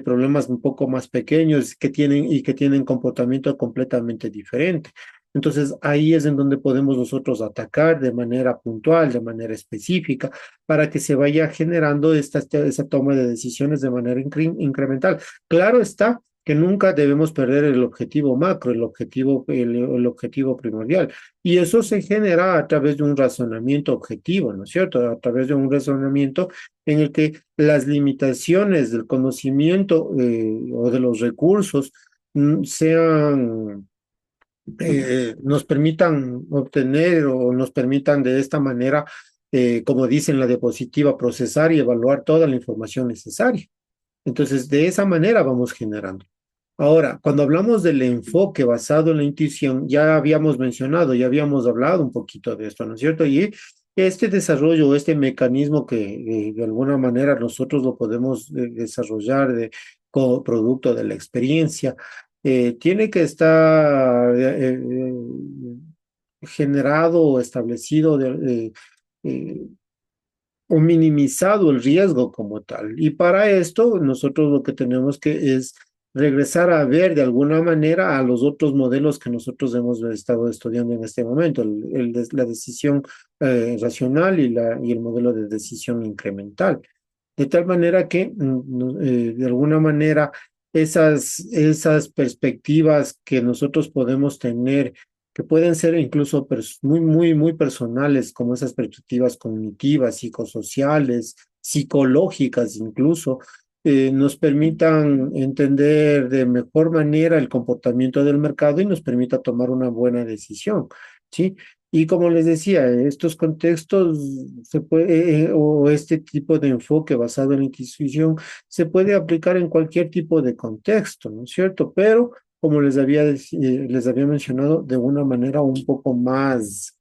problemas un poco más pequeños que tienen comportamiento completamente diferente. Entonces ahí es en donde podemos nosotros atacar de manera puntual, de manera específica, para que se vaya generando esa toma de decisiones de manera incremental. Claro está que nunca debemos perder el objetivo macro, el objetivo primordial. Y eso se genera a través de un razonamiento objetivo, ¿no es cierto? A través de un razonamiento en el que las limitaciones del conocimiento o de los recursos nos permitan obtener o nos permitan de esta manera, como dice en la diapositiva, procesar y evaluar toda la información necesaria. Entonces, de esa manera vamos generando. Ahora, cuando hablamos del enfoque basado en la intuición, ya habíamos mencionado, ya habíamos hablado un poquito de esto, ¿no es cierto? Y este desarrollo, este mecanismo que de alguna manera nosotros lo podemos desarrollar como producto de la experiencia, tiene que estar generado o establecido eh, o minimizado el riesgo como tal. Y para esto, nosotros lo que tenemos que es regresar a ver de alguna manera a los otros modelos que nosotros hemos estado estudiando en este momento, la decisión racional y el modelo de decisión incremental. De tal manera que, de alguna manera, esas perspectivas que nosotros podemos tener, que pueden ser incluso muy personales, como esas perspectivas cognitivas, psicosociales, psicológicas incluso, nos permitan entender de mejor manera el comportamiento del mercado y nos permita tomar una buena decisión, ¿sí? Y como les decía, estos contextos o este tipo de enfoque basado en la intuición se puede aplicar en cualquier tipo de contexto, ¿no es cierto? Pero, como les había mencionado, de una manera un poco más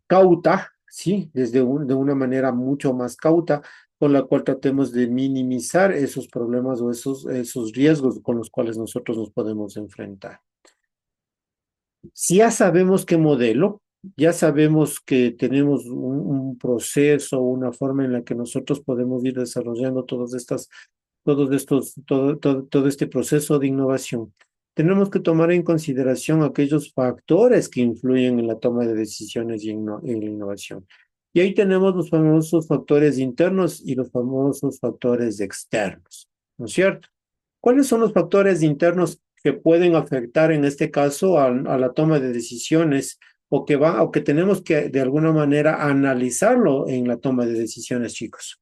cauta, ¿sí? De una manera mucho más cauta, con la cual tratemos de minimizar esos problemas o esos riesgos con los cuales nosotros nos podemos enfrentar. Si ya sabemos qué modelo, ya sabemos que tenemos un proceso, una forma en la que nosotros podemos ir desarrollando todo este proceso de innovación. Tenemos que tomar en consideración aquellos factores que influyen en la toma de decisiones en la innovación. Y ahí tenemos los famosos factores internos y los famosos factores externos, ¿no es cierto? ¿Cuáles son los factores internos que pueden afectar en este caso a la toma de decisiones o que tenemos que de alguna manera analizarlo en la toma de decisiones, chicos?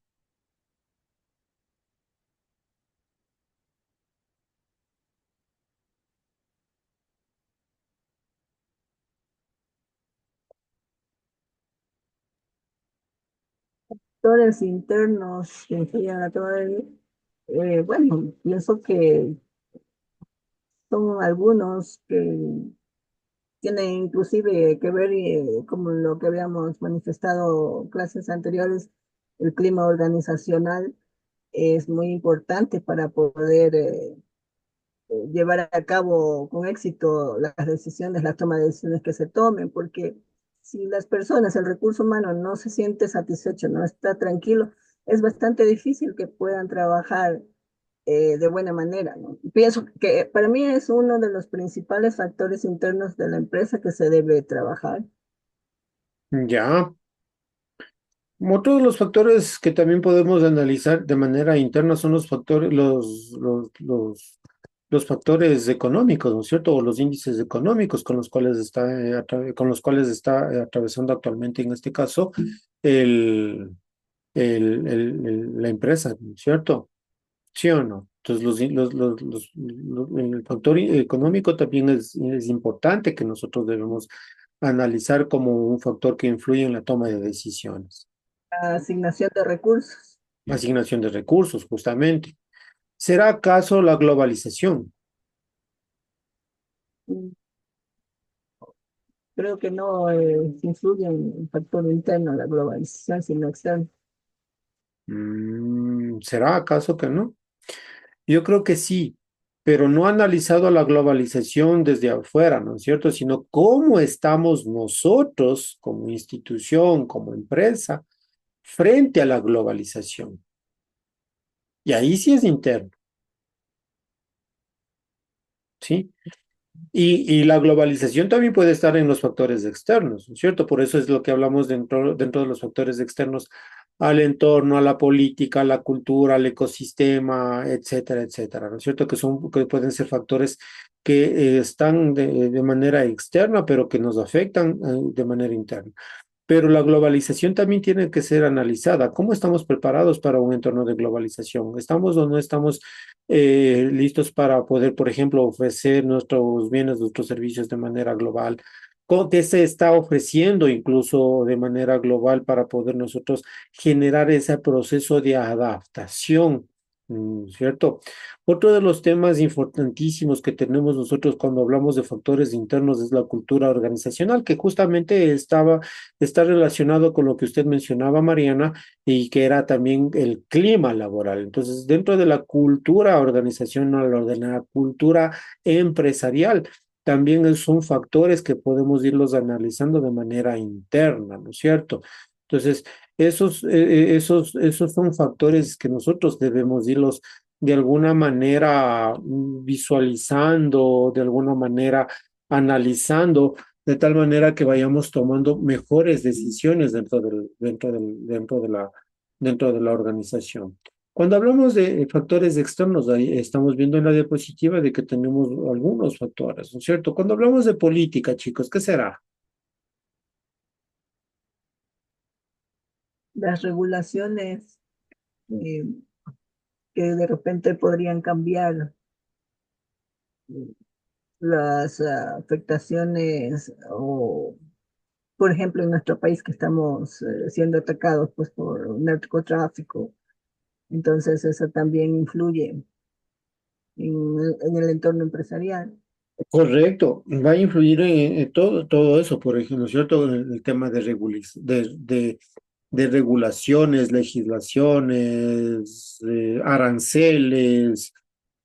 factores internos que influyen en la toma de, bueno, pienso que son algunos que tienen inclusive que ver, como lo que habíamos manifestado clases anteriores, el clima organizacional es muy importante para poder llevar a cabo con éxito las decisiones, la toma de decisiones que se tomen, porque si las personas, el recurso humano no se siente satisfecho, no está tranquilo, es bastante difícil que puedan trabajar de buena manera, ¿no? Pienso que para mí es uno de los principales factores internos de la empresa que se debe trabajar. Ya. Otro de los factores que también podemos analizar de manera interna son los factores, los factores económicos, ¿no es cierto? O los índices económicos con los cuales está, con los cuales está atravesando actualmente, en este caso, el, la empresa, ¿no es cierto? ¿Sí o no? Entonces, el factor económico también es importante que nosotros debemos analizar como un factor que influye en la toma de decisiones. Asignación de recursos. Asignación de recursos, justamente. ¿Será acaso la globalización? Mm, Creo que no influye en el factor interno, la globalización, sino externo. ¿Será acaso que no? Yo creo que sí, pero no ha analizado la globalización desde afuera, ¿no es cierto? Sino cómo estamos nosotros como institución, como empresa, frente a la globalización. Y ahí sí es interno, ¿sí? Y la globalización también puede estar en los factores externos, ¿no es cierto? Por eso es lo que hablamos dentro de los factores externos al entorno, a la política, a la cultura, al ecosistema, etcétera, etcétera, ¿no es cierto? Que pueden ser factores que están de manera externa, pero que nos afectan de manera interna. Pero la globalización también tiene que ser analizada. ¿Cómo estamos preparados para un entorno de globalización? ¿Estamos o no estamos listos para poder, por ejemplo, ofrecer nuestros bienes, nuestros servicios de manera global? ¿Qué se está ofreciendo incluso de manera global para poder nosotros generar ese proceso de adaptación? ¿Cierto? Otro de los temas importantísimos que tenemos nosotros cuando hablamos de factores internos es la cultura organizacional, que justamente está relacionado con lo que usted mencionaba, Mariana, y que era también el clima laboral. Entonces, dentro de la cultura organizacional o de la cultura empresarial, también son factores que podemos irlos analizando de manera interna, ¿no es cierto? Entonces, esos son factores que nosotros debemos irlos de alguna manera visualizando, de alguna manera analizando, de tal manera que vayamos tomando mejores decisiones dentro de la organización. Cuando hablamos de factores externos, ahí estamos viendo en la diapositiva de que tenemos algunos factores, ¿no es cierto? Cuando hablamos de política, chicos, ¿qué será? Las regulaciones eh, que de repente podrían cambiar las afectaciones o, por ejemplo, en nuestro país que estamos siendo atacados pues por narcotráfico, entonces eso también influye en el entorno empresarial. Correcto, va a influir en todo eso, por ejemplo, ¿no es cierto? El tema de regulaciones, legislaciones, aranceles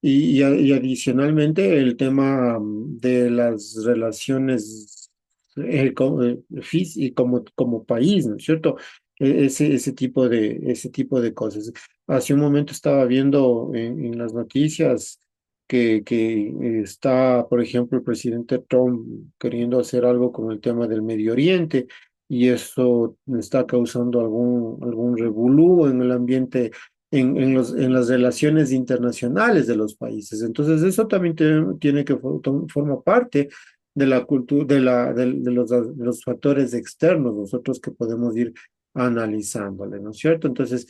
y adicionalmente el tema de las relaciones como país, ¿no es cierto? Ese tipo de cosas. Hace un momento estaba viendo en las noticias que está, por ejemplo, el presidente Trump queriendo hacer algo con el tema del Medio Oriente y eso está causando algún revolú en el ambiente, en las relaciones internacionales de los países. Entonces, eso también tiene que forma parte de la cultura, de los factores externos, nosotros que podemos ir analizándole, ¿no es cierto? Entonces,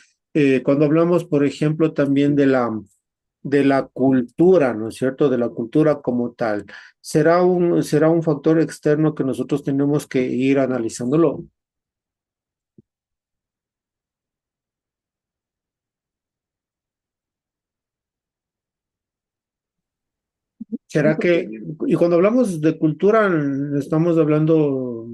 cuando hablamos, por ejemplo, también de la cultura, ¿no es cierto? De la cultura como tal. ¿Será un factor externo que nosotros tenemos que ir analizándolo? ¿Será que, y cuando hablamos de cultura, estamos hablando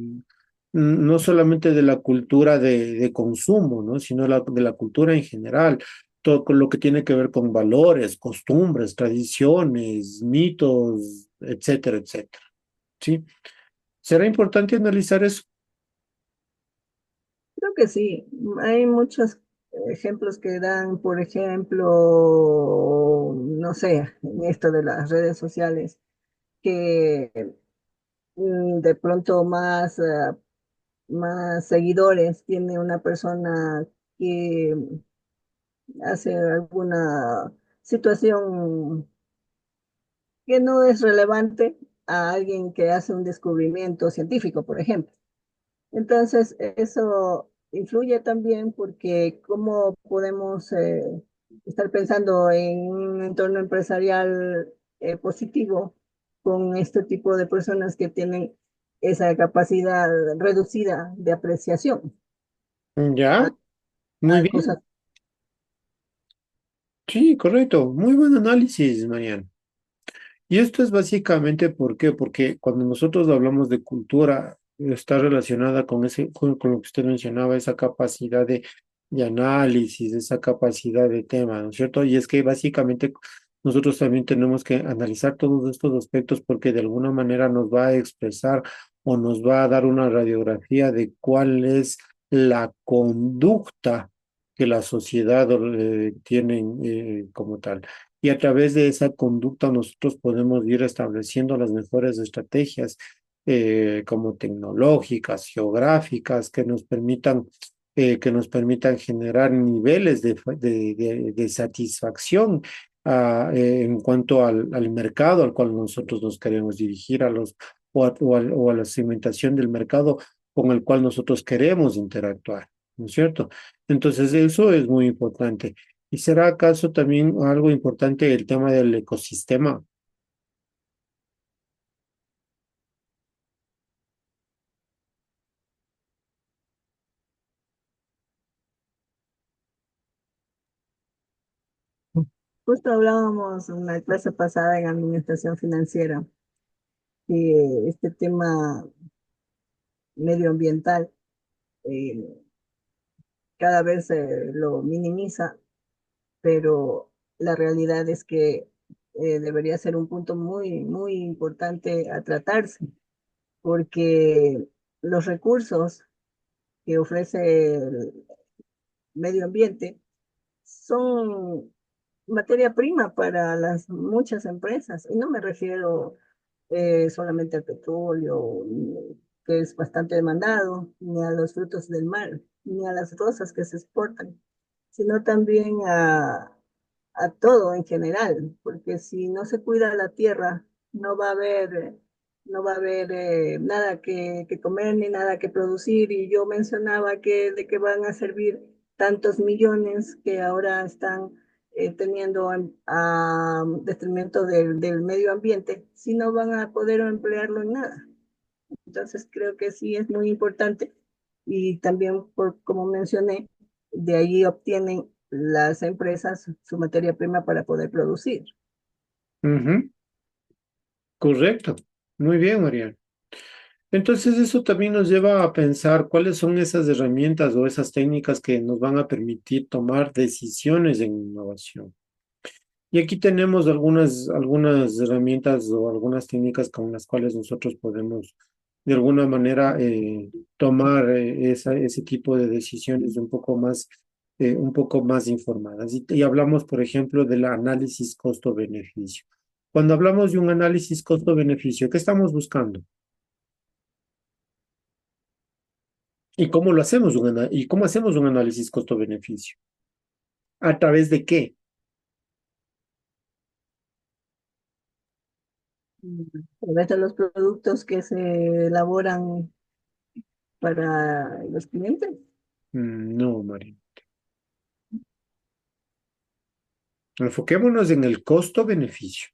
no solamente de la cultura de consumo, ¿no? Sino de la cultura en general, todo con lo que tiene que ver con valores, costumbres, tradiciones, mitos, etcétera, etcétera, ¿sí? ¿Será importante analizar eso? Creo que sí. Hay muchos ejemplos que dan, por ejemplo, no sé, en esto de las redes sociales, que de pronto más seguidores tiene una persona que hace alguna situación que no es relevante a alguien que hace un descubrimiento científico, por ejemplo. Entonces, eso influye también porque cómo podemos estar pensando en un entorno empresarial positivo con este tipo de personas que tienen esa capacidad reducida de apreciación Ya, muy a cosas. bien. Sí, correcto. Muy buen análisis, Mariano. Y esto es básicamente ¿por qué? Porque cuando nosotros hablamos de cultura, está relacionada con con lo que usted mencionaba, esa capacidad de análisis, esa capacidad de tema, ¿no es cierto? Y es que básicamente nosotros también tenemos que analizar todos estos aspectos porque de alguna manera nos va a expresar o nos va a dar una radiografía de cuál es la conducta que la sociedad tiene como tal. Y a través de esa conducta nosotros podemos ir estableciendo las mejores estrategias como tecnológicas, geográficas, que nos permitan generar niveles de satisfacción en cuanto al mercado al cual nosotros nos queremos dirigir, o a la segmentación del mercado con el cual nosotros queremos interactuar, ¿no es cierto? Entonces eso es muy importante. ¿Y será acaso también algo importante el tema del ecosistema? Justo hablábamos en la clase pasada en administración financiera que este tema medioambiental eh, cada vez lo minimiza, pero la realidad es que debería ser un punto muy importante a tratarse, porque los recursos que ofrece el medio ambiente son materia prima para las muchas empresas, y no me refiero solamente al petróleo, que es bastante demandado, ni a los frutos del mar, ni a las rosas que se exportan, sino también a todo en general, porque si no se cuida la tierra, no va a haber nada que comer ni nada que producir. Y yo mencionaba que de qué van a servir tantos millones que ahora están teniendo a detrimento del medio ambiente, si no van a poder emplearlo en nada. Entonces creo que sí es muy importante, y también, como mencioné, de ahí obtienen las empresas su materia prima para poder producir. Ujú, correcto. Muy bien, Mariano. Entonces eso también nos lleva a pensar cuáles son esas herramientas o esas técnicas que nos van a permitir tomar decisiones en innovación. Y aquí tenemos algunas herramientas o algunas técnicas con las cuales nosotros podemos de alguna manera tomar ese tipo de decisiones un poco más informadas. Y hablamos, por ejemplo, del análisis costo-beneficio. Cuando hablamos de un análisis costo-beneficio, ¿qué estamos buscando? ¿Y cómo lo hacemos y cómo hacemos un análisis costo-beneficio? ¿A través de qué? A través de los productos que se elaboran para los clientes. No, María. Enfoquémonos en el costo-beneficio.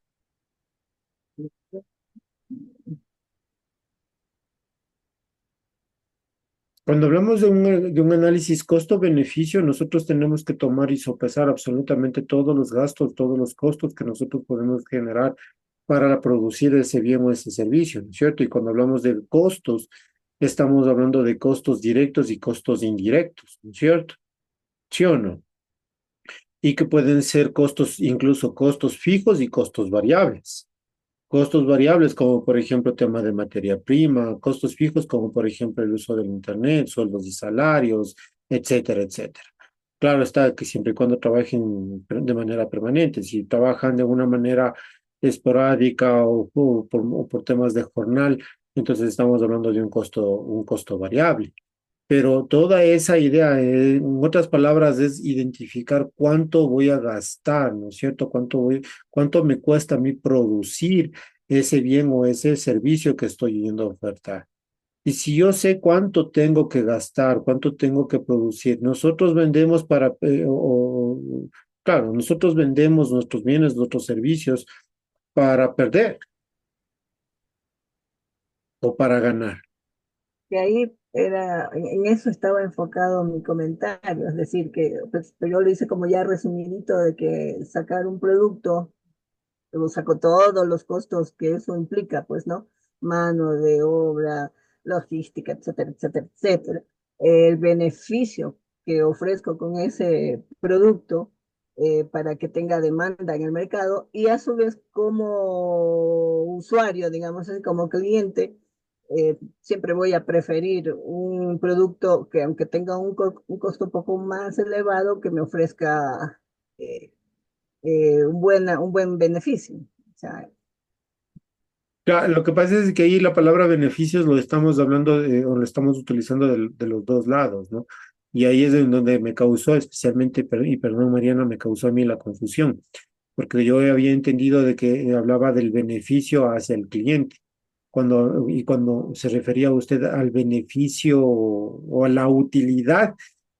Cuando hablamos de un análisis costo-beneficio, nosotros tenemos que tomar y sopesar absolutamente todos los gastos, todos los costos que nosotros podemos generar para producir ese bien o ese servicio, ¿no es cierto? Y cuando hablamos de costos, estamos hablando de costos directos y costos indirectos, ¿no es cierto? ¿Sí o no? Y que pueden ser costos, incluso costos fijos y costos variables. Costos variables como por ejemplo tema de materia prima, costos fijos como por ejemplo el uso del internet, sueldos y salarios, etcétera, etcétera. Claro está que siempre y cuando trabajen de manera permanente, si trabajan de una manera esporádica o por temas de jornal, entonces estamos hablando de un costo variable. Pero toda esa idea, en otras palabras, es identificar cuánto voy a gastar, ¿no es cierto? Cuánto me cuesta a mí producir ese bien o ese servicio que estoy yendo a ofertar. Y si yo sé cuánto tengo que gastar, cuánto tengo que producir, nosotros vendemos claro, nosotros vendemos nuestros bienes, nuestros servicios para perder o para ganar. Y ahí era, en eso estaba enfocado mi comentario, es decir, que pues, yo lo hice como ya resumidito de que sacar un producto, lo saco todos los costos que eso implica, pues, ¿no? Mano de obra, logística, etcétera, etcétera, etcétera. El beneficio que ofrezco con ese producto para que tenga demanda en el mercado y a su vez como usuario, digamos así, como cliente, siempre voy a preferir un producto que aunque tenga un costo un poco más elevado, que me ofrezca eh, un buen beneficio. O sea, Claro, lo que pasa es que ahí la palabra beneficios lo estamos hablando o lo estamos utilizando de los dos lados, ¿no? Y ahí es en donde me causó especialmente, y perdón Mariana, me causó a mí la confusión, porque yo había entendido de que hablaba del beneficio hacia el cliente, cuando se refería usted al beneficio o a la utilidad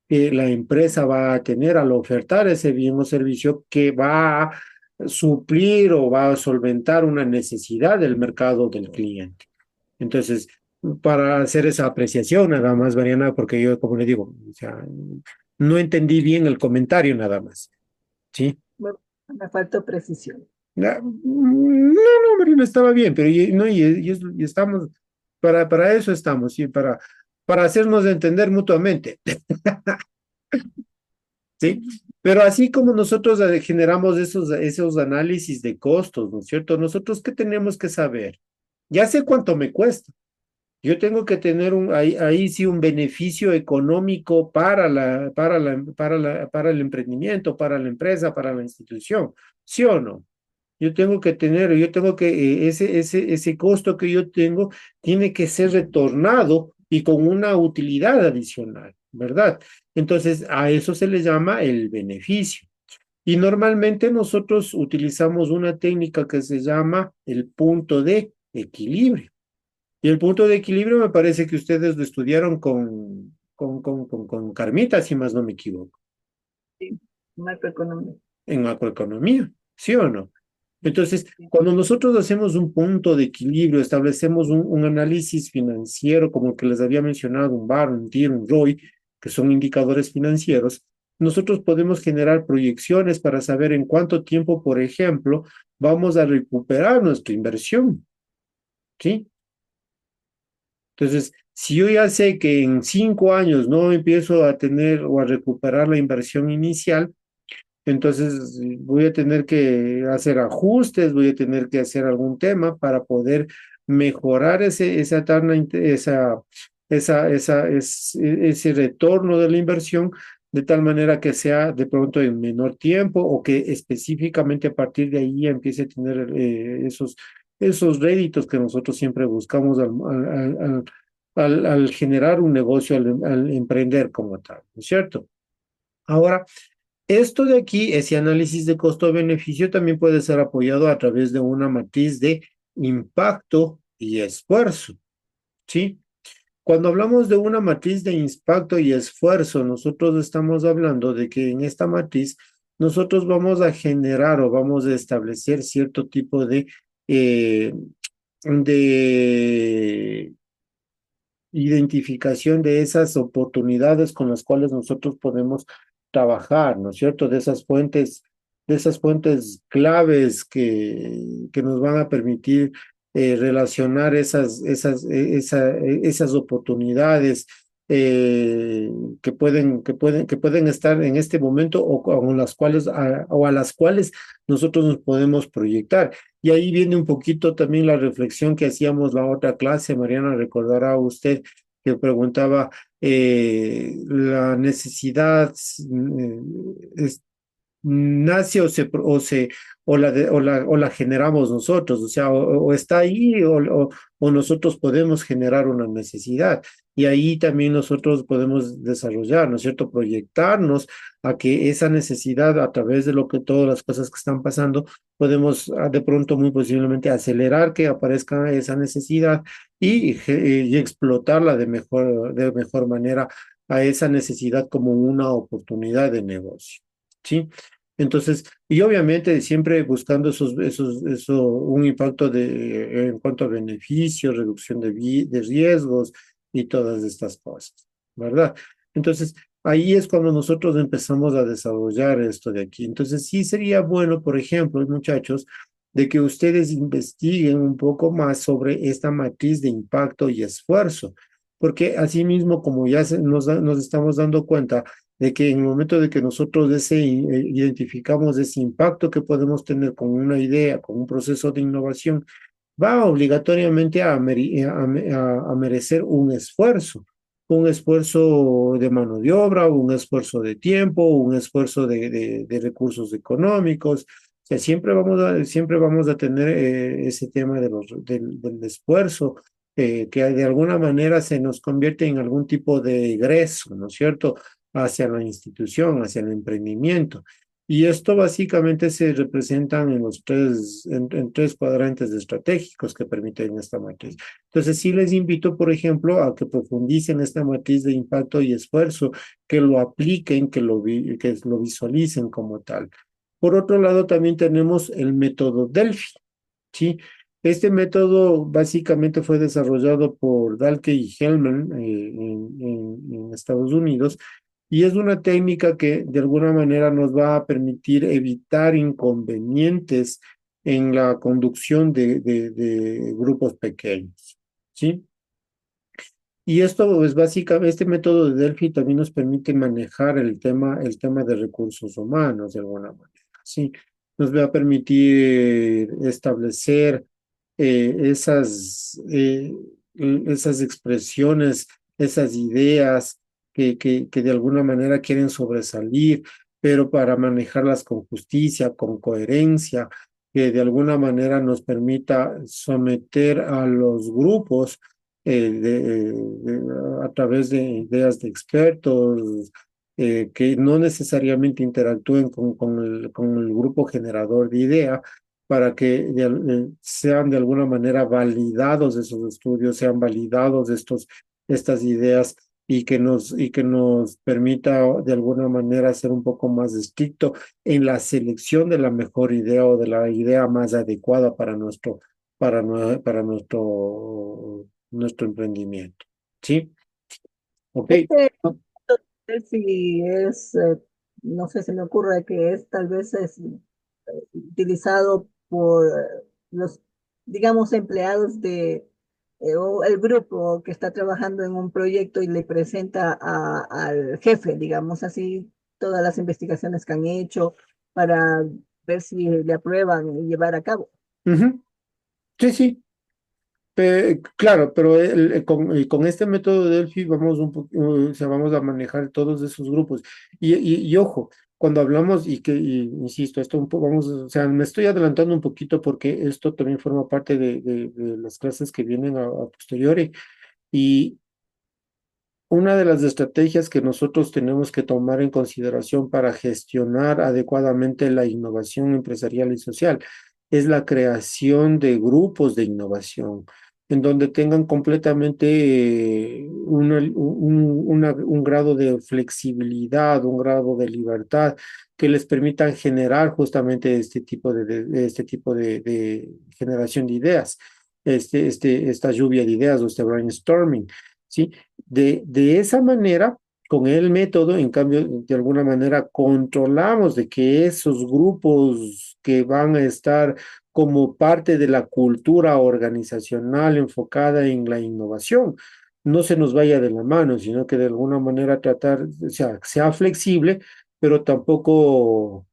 que la empresa va a tener al ofertar ese bien o servicio que va a suplir o va a solventar una necesidad del mercado del cliente. Entonces, para hacer esa apreciación nada más, Mariana, porque yo, como le digo, o sea, no entendí bien el comentario nada más, ¿sí? bueno, me faltó precisión. No, Mariana, estaba bien, pero no, y estamos, para eso estamos, ¿sí? Para hacernos entender mutuamente. ¿Sí? Pero así como nosotros generamos esos análisis de costos, ¿no es cierto? Nosotros, ¿qué tenemos que saber? Ya sé cuánto me cuesta. Yo tengo que tener ahí sí un beneficio económico para el emprendimiento, para la empresa, para la institución, ¿sí o no? Yo tengo que, ese costo que yo tengo tiene que ser retornado y con una utilidad adicional, ¿verdad? Entonces, a eso se le llama el beneficio. Y normalmente nosotros utilizamos una técnica que se llama el punto de equilibrio. Y el punto de equilibrio me parece que ustedes lo estudiaron con Carmita, si más no me equivoco, Sí, macroeconomía. en macroeconomía, ¿sí o no? Entonces, cuando nosotros hacemos un punto de equilibrio, establecemos un análisis financiero, como el que les había mencionado, un VAR, un TIR, un ROI, que son indicadores financieros, nosotros podemos generar proyecciones para saber en cuánto tiempo, por ejemplo, vamos a recuperar nuestra inversión, ¿sí? Entonces, si yo ya sé que en 5 años no empiezo a tener o a recuperar la inversión inicial, entonces voy a tener que hacer ajustes, voy a tener que hacer algún tema para poder mejorar ese retorno de la inversión de tal manera que sea de pronto en menor tiempo o que específicamente a partir de ahí empiece a tener esos réditos que nosotros siempre buscamos al generar un negocio, al emprender como tal, ¿no es cierto? Ahora, esto de aquí, ese análisis de costo-beneficio también puede ser apoyado a través de una matriz de impacto y esfuerzo, ¿sí? Cuando hablamos de una matriz de impacto y esfuerzo, nosotros estamos hablando de que en esta matriz nosotros vamos a generar o vamos a establecer cierto tipo eh, de identificación de esas oportunidades con las cuales nosotros podemos trabajar, ¿no es cierto? de esas fuentes claves que nos van a permitir relacionar esas oportunidades que pueden estar en este momento o con las cuales, o a las cuales nosotros nos podemos proyectar. Y ahí viene un poquito también la reflexión que hacíamos la otra clase. Mariana, recordará usted que preguntaba la necesidad nace o la generamos nosotros, o sea, o está ahí o nosotros podemos generar una necesidad. Y ahí también nosotros podemos desarrollar, ¿no es cierto? Proyectarnos a que esa necesidad, a través de lo que todas las cosas que están pasando, podemos de pronto muy posiblemente acelerar que aparezca esa necesidad y explotarla de mejor manera a esa necesidad como una oportunidad de negocio. ¿Sí? Entonces, y obviamente siempre buscando un impacto en cuanto a beneficios, reducción de riesgos y todas estas cosas, ¿verdad? Entonces, ahí es cuando nosotros empezamos a desarrollar esto de aquí. Entonces, sí sería bueno, por ejemplo, muchachos, de que ustedes investiguen un poco más sobre esta matriz de impacto y esfuerzo, porque asimismo, como ya nos estamos dando cuenta, de que en el momento de que nosotros identificamos ese impacto que podemos tener con una idea, con un proceso de innovación, va obligatoriamente a merecer un esfuerzo de mano de obra, un esfuerzo de tiempo, un esfuerzo de recursos económicos. O sea, siempre vamos a tener ese tema del esfuerzo, que de alguna manera se nos convierte en algún tipo de egreso, ¿no es cierto?, hacia la institución, hacia el emprendimiento. Y esto básicamente se representan en tres cuadrantes estratégicos que permiten esta matriz. Entonces, sí les invito, por ejemplo, a que profundicen esta matriz de impacto y esfuerzo, que lo apliquen, que lo visualicen como tal. Por otro lado, también tenemos el método Delphi, ¿sí? Este método básicamente fue desarrollado por Dahlke y Hellman en Estados Unidos, y es una técnica que de alguna manera nos va a permitir evitar inconvenientes en la conducción de grupos pequeños, ¿sí? Y esto es básicamente, este método de Delphi también nos permite manejar el tema de recursos humanos de alguna manera, ¿sí? Nos va a permitir establecer esas expresiones, esas ideas que de alguna manera quieren sobresalir, pero para manejarlas con justicia, con coherencia, que de alguna manera nos permita someter a los grupos a través de ideas de expertos, que no necesariamente interactúen con el grupo generador de idea, para que sean de alguna manera validados esos estudios, sean validados estas ideas y que nos permita de alguna manera ser un poco más estricto en la selección de la mejor idea o de la idea más adecuada para nuestro emprendimiento. ¿Sí? Ok. Este si es, no sé, se me ocurre que es tal vez es utilizado por los, digamos, empleados o el grupo que está trabajando en un proyecto y le presenta al jefe, digamos así, todas las investigaciones que han hecho para ver si le aprueban y llevar a cabo. Ujú. Sí, sí. Claro, pero con este método de Delphi o sea, vamos a manejar todos esos grupos. Y ojo, cuando hablamos insisto, esto o sea, me estoy adelantando un poquito porque esto también forma parte de las clases que vienen a posteriori. Y una de las estrategias que nosotros tenemos que tomar en consideración para gestionar adecuadamente la innovación empresarial y social es la creación de grupos de innovación, en donde tengan completamente un grado de flexibilidad, un grado de libertad que les permitan generar justamente este tipo de generación de ideas, esta lluvia de ideas o este brainstorming. ¿Sí? De esa manera, Con el método, en cambio, de alguna manera controlamos de que esos grupos que van a estar como parte de la cultura organizacional enfocada en la innovación, no se nos vaya de la mano, sino que de alguna manera tratar, o sea, sea flexible, pero tampoco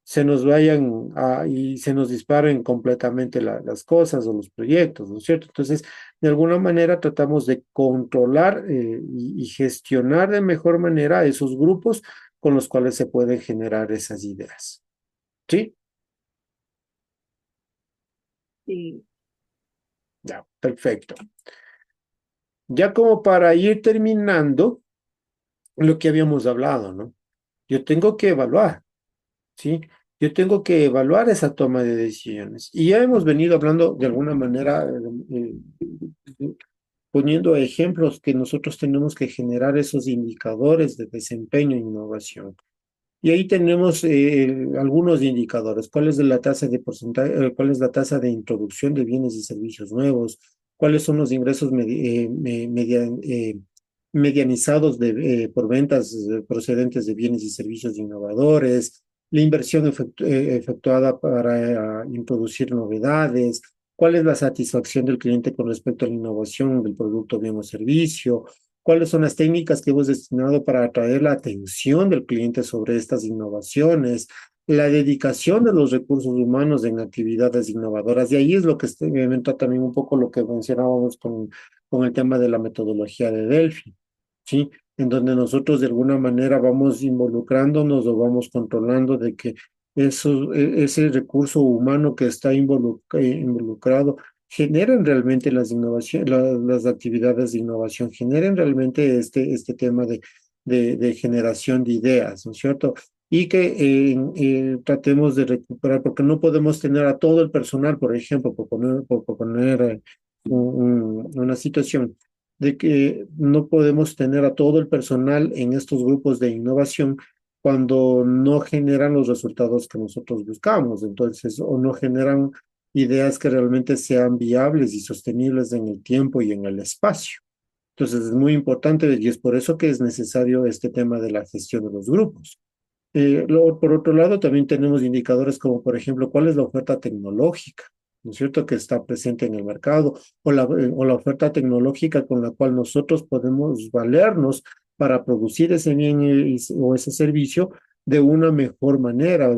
se nos vayan y se nos disparen completamente las cosas o los proyectos, ¿no es cierto? Entonces, de alguna manera tratamos de controlar y gestionar de mejor manera esos grupos con los cuales se pueden generar esas ideas. ¿Sí? Sí, Ya, perfecto. Ya como para ir terminando lo que habíamos hablado, ¿no? Yo tengo que evaluar, ¿sí? Yo tengo que evaluar esa toma de decisiones. Y ya hemos venido hablando de alguna manera, poniendo ejemplos que nosotros tenemos que generar esos indicadores de desempeño e innovación. Y ahí tenemos algunos indicadores. ¿Cuál es la tasa de porcentaje, cuál es la tasa de introducción de bienes y servicios nuevos? ¿Cuáles son los ingresos medianizados por ventas procedentes de bienes y servicios innovadores? La inversión efectuada para introducir novedades. ¿Cuál es la satisfacción del cliente con respecto a la innovación del producto, bien o servicio? ¿Cuáles son las técnicas que hemos destinado para atraer la atención del cliente sobre estas innovaciones? La dedicación de los recursos humanos en actividades innovadoras. Y ahí es lo que entra también un poco lo que mencionábamos con el tema de la metodología de Delphi, ¿sí? En donde nosotros de alguna manera vamos involucrándonos o vamos controlando de que ese recurso humano que está involucrado generen realmente las innovaciones, las actividades de innovación, generen realmente este tema de generación de ideas, ¿no es cierto? Y que tratemos de recuperar, porque no podemos tener a todo el personal, por ejemplo, por poner una situación de que no podemos tener a todo el personal en estos grupos de innovación cuando no generan los resultados que nosotros buscamos, entonces, o no generan ideas que realmente sean viables y sostenibles en el tiempo y en el espacio. Entonces es muy importante y es por eso que es necesario este tema de la gestión de los grupos. Luego, por otro lado, también tenemos indicadores como, por ejemplo, cuál es la oferta tecnológica, ¿no es cierto?, que está presente en el mercado, o la oferta tecnológica con la cual nosotros podemos valernos para producir ese bien o ese servicio de una mejor manera,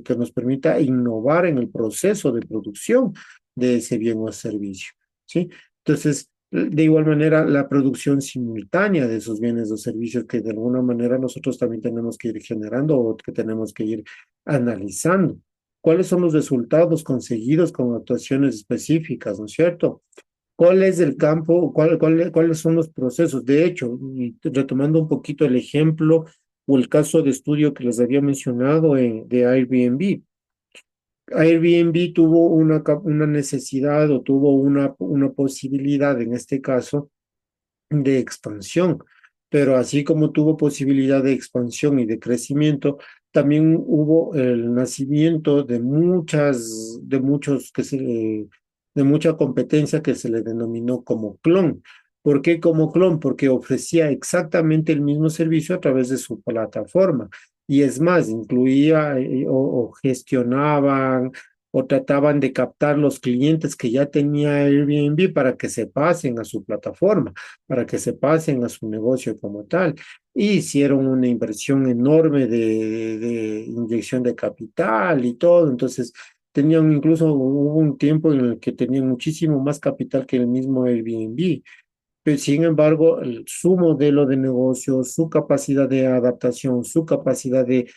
que nos permita innovar en el proceso de producción de ese bien o servicio, ¿sí? Entonces, de igual manera, la producción simultánea de esos bienes o servicios que de alguna manera nosotros también tenemos que ir generando o que tenemos que ir analizando. ¿Cuáles son los resultados conseguidos con actuaciones específicas, ¿no es cierto? ¿Cuál es el campo? ¿Cuáles son los procesos? De hecho, y retomando un poquito el ejemplo o el caso de estudio que les había mencionado de Airbnb. Airbnb tuvo una necesidad o tuvo una posibilidad en este caso de expansión, pero así como tuvo posibilidad de expansión y de crecimiento, también hubo el nacimiento de muchos de mucha competencia que se le denominó como clon. ¿Por qué como clon? Porque ofrecía exactamente el mismo servicio a través de su plataforma. Y es más, incluía o gestionaban o trataban de captar los clientes que ya tenía Airbnb para que se pasen a su plataforma, para que se pasen a su negocio como tal. Y hicieron una inversión enorme de inyección de capital y todo. Entonces, tenían incluso, hubo un tiempo en el que tenían muchísimo más capital que el mismo Airbnb. Pero sin embargo, su modelo de negocio, su capacidad de adaptación, su capacidad de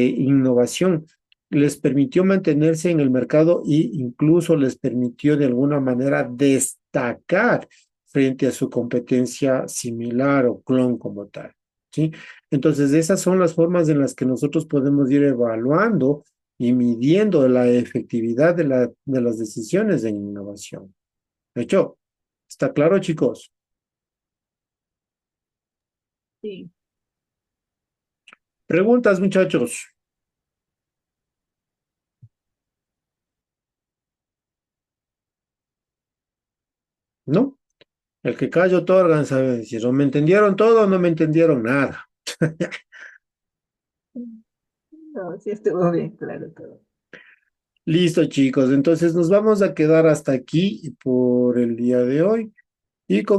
innovación, les permitió mantenerse en el mercado e incluso les permitió de alguna manera destacar frente a su competencia similar o clon como tal, ¿sí? Entonces, esas son las formas en las que nosotros podemos ir evaluando y midiendo la efectividad de las decisiones en innovación. ¿De hecho? ¿Está claro, chicos? sí. Preguntas, muchachos. ¿No? El que calla otorgan, sabe decir, o me entendieron todo o no me entendieron nada. No, sí estuvo bien claro todo. Listo, chicos, entonces nos vamos a quedar hasta aquí por el día de hoy. Y con